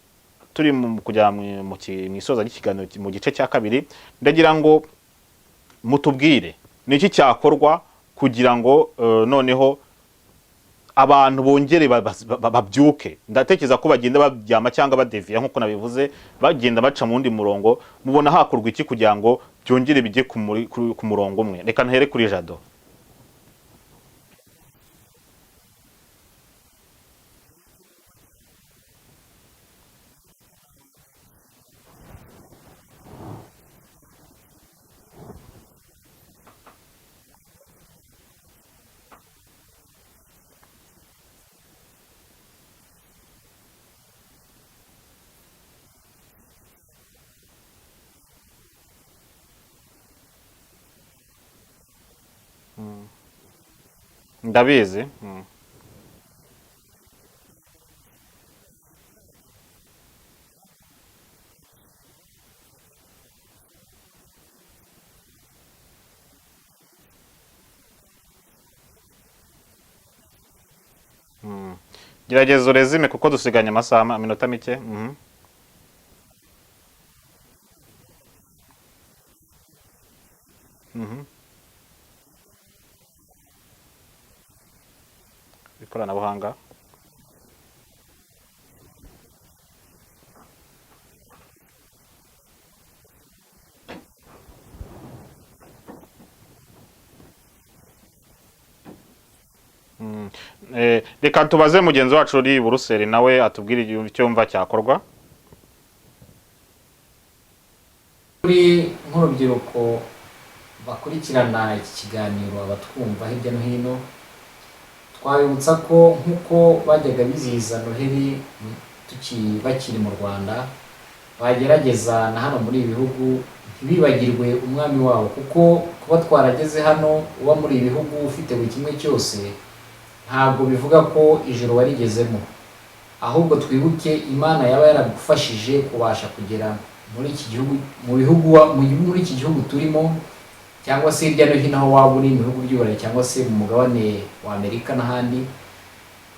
turi kujya mu isoza ry'ikiganiro mu gice cya kabiri, ndagira ngo mutubwire niki cyakorwa kugira ngo noneho abantu bongere babyuke. Ndatekereza ko bagenda babyama cyangwa badeviya nkuko nabivuze, bagenda baca mu wundi murongo. Mubona hakorwa iki kugira ngo byongere bijye ku murongo umwe? Reka ntere kuri Jado. Ndabizi. Gerageza urezime kuko dusiganye amasaha iminota mike. Ikoranabuhanga. Reka tubaze mugenzi wacu uri Buruseli nawe atubwire icyo yumva cyakorwa. Kuri nk'urubyiruko bakurikirana iki kiganiro abatwumva hirya no hino, twabibutsa ko nk'uko bajyaga bizihiza Noheli bakiri mu Rwanda, bagerageza na hano muri ibi bihugu ntibibagirwe umwami wabo, kuko kuba twarageze hano uba muri ibi bihugu ufite buri kimwe cyose ntabwo bivuga ko ijoro warigezemo, ahubwo twibuke Imana yaba yaragufashije kubasha kugera muri iki gihugu, muri iki gihugu turimo, cyangwa se hirya no hino aho waba uri mu bihugu by'Uburayi cyangwa se mu mugabane wa Amerika n'ahandi,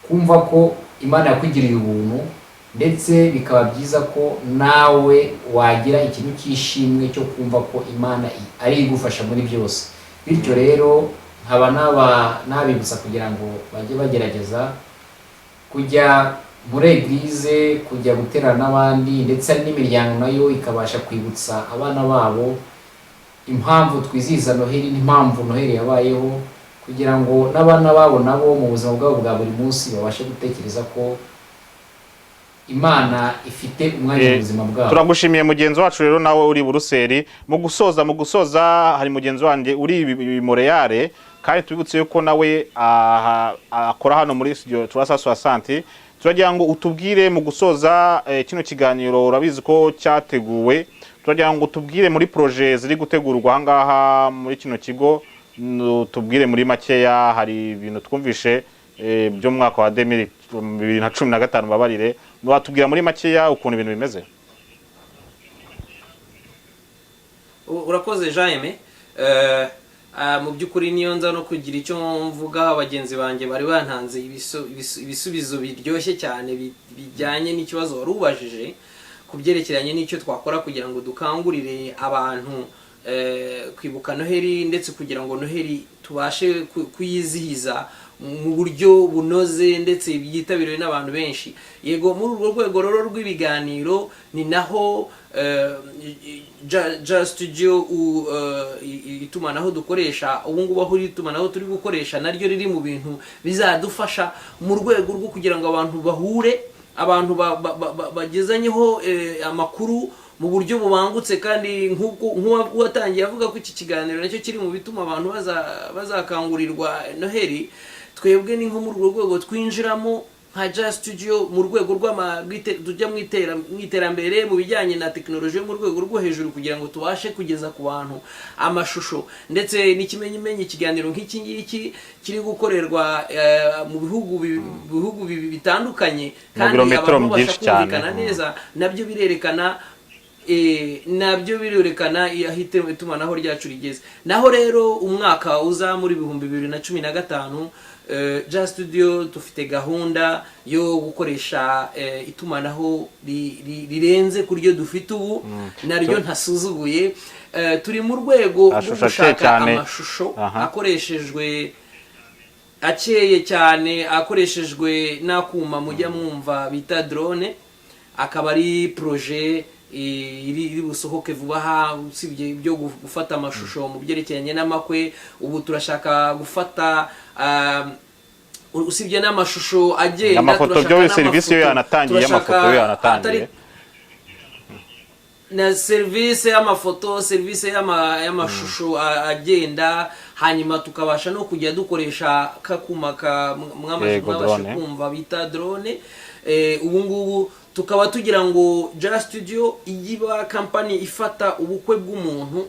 kumva ko Imana yakugiriye ubuntu, ndetse bikaba byiza ko nawe wagira ikintu cy'ishimwe cyo kumva ko Imana ari igufasha muri byose. Bityo rero nkaba nabibutsa kugira ngo bajye bagerageza kujya muri eglise, kujya guterana n'abandi, ndetse n'imiryango nayo ikabasha kwibutsa abana babo impamvu twizihiza Noheli n'impamvu Noheli yabayeho, kugira ngo n'abana babo nabo mu buzima bwabo bwa buri munsi babashe gutekereza ko Imana ifite umwanya mu buzima bwabo. Turagushimiye mugenzi wacu rero nawe uri Buruseli. Mu gusoza hari mugenzi wanjye uri Montreal, kandi tubibutse yuko nawe akora hano muri studio 360. Turagira ngo utubwire mu gusoza kino kiganiro, urabizi ko cyateguwe, turagira ngo utubwire muri projet ziri gutegurwa ahangaha muri kino kigo, tubwire muri makeya. Hari ibintu twumvishe byo mwaka wa 2015 babarire, watubwira muri makeya ukuntu ibintu bimeze. Urakoze Jaime. Mu by'ukuri niyo nza no kugira icyo mvuga, abagenzi banjye bari bantanze ibisubizo biryoshye cyane bijyanye n'ikibazo wari ubajije ku byerekeranye n'icyo twakora kugira ngo dukangurire abantu kwibuka Noheli, ndetse kugira ngo Noheli tubashe kuyizihiza mu buryo bunoze ndetse byitabiriwe n'abantu benshi. Yego, muri urwo rwego rero rw'ibiganiro ni naho Studio itumanaho dukoresha ubu ngubu, aho itumanaho turi gukoresha naryo riri mu bintu bizadufasha mu rwego rwo kugira ngo abantu bahure, abantu bagezanyeho amakuru mu buryo bubangutse, kandi nk'uwatangiye avuga ko iki kiganiro nacyo kiri mu bituma abantu bazakangurirwa Noheli. Twebwe ni nko muri urwo rwego twinjiramo nka Jazz Studio mu rwego tujya mu iterambere mu bijyanye na tekinoloji mu rwego rwo hejuru kugira ngo tubashe kugeza ku bantu amashusho ndetse n'ikimenyimenyi ikiganiro nk'iki ngiki kiri gukorerwa mu bihugu bitandukanye kandi abantu babasha kumvikana neza nabyo birerekana ahitemo itumanaho ryacu rigeze. Naho rero umwaka uza muri 2015 Jazz Studio dufite gahunda yo gukoresha itumanaho rirenze kuryo dufite ubu naryo ntasuzuguye. Turi mu rwego rwo gushaka amashusho akoreshejwe akeye cyane akoreshejwe n'akuma mujya mwumva bita drone, akaba ari projet iri busohoke vuba aha. Usibye ibyo gufata amashusho mu byerekeranye n'amakwe, ubu turashaka gufata usibye n'amashusho agenda amafoto byo service yo yanatangiye amafoto yo yanatangiye na service y'amafoto service y'amashusho agenda, hanyuma tukabasha no kujya dukoresha kakuma mwabasha kumva bita drone. Ubu ngubu tukaba tugira ngo Jazz Studio igiba company ifata ubukwe bw'umuntu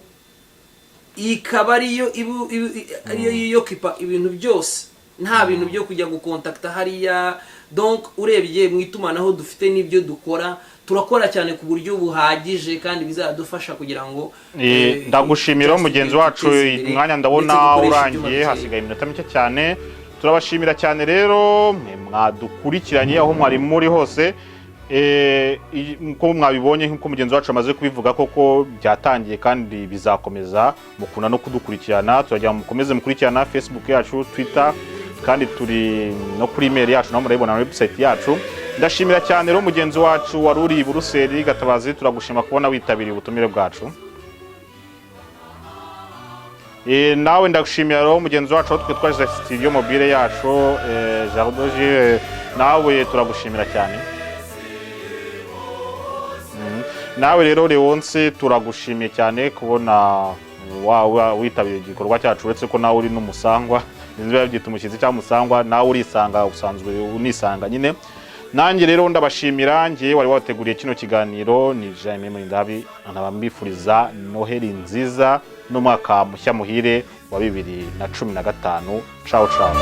ikaba ariyo kipa ibintu byose, nta bintu byo kujya gukontakta hariya. Donc urebye mu itumanaho dufite n'ibyo dukora, turakora cyane ku buryo buhagije kandi bizadufasha kugira ngo ndagushimira mugenzi wacu. Umwanya ndabona urangiye, hasigaye iminota mike cyane. Turabashimira cyane rero mwadukurikiranye aho mwari muri hose. Nko mwabibonye nko mugenzi wacu amaze kubivuga koko byatangiye kandi bizakomeza mukuna no kudukurikirana. Turagira mukomeze mukurikirana Facebook yacu, Twitter, kandi turi no kuri email yacu naho murayibona na website yacu. Ndashimira cyane rero mugenzi wacu waruri i Buruseli Gatabazi, turagushima kubona witabiriye ubutumire bwacu. Nawe ndagushimira rero mugenzi wacu twe twaje studio mobile yacu Jardoje, nawe turagushimira cyane. Nawe rero Leonce turagushimiye cyane kubona witabiriye igikorwa cyacu, uretse ko nawe uri n'umusangwa niba byita umukizi cyangwa musangwa, nawe urisanga usanzwe unisanga nyine. Nanjye rero ndabashimira, ngiye wari wateguriye kino kiganiro ni Jaime Murindabi, anabambifuriza Noheli nziza n'umwaka mushya muhire wa 2015. Ciao ciao.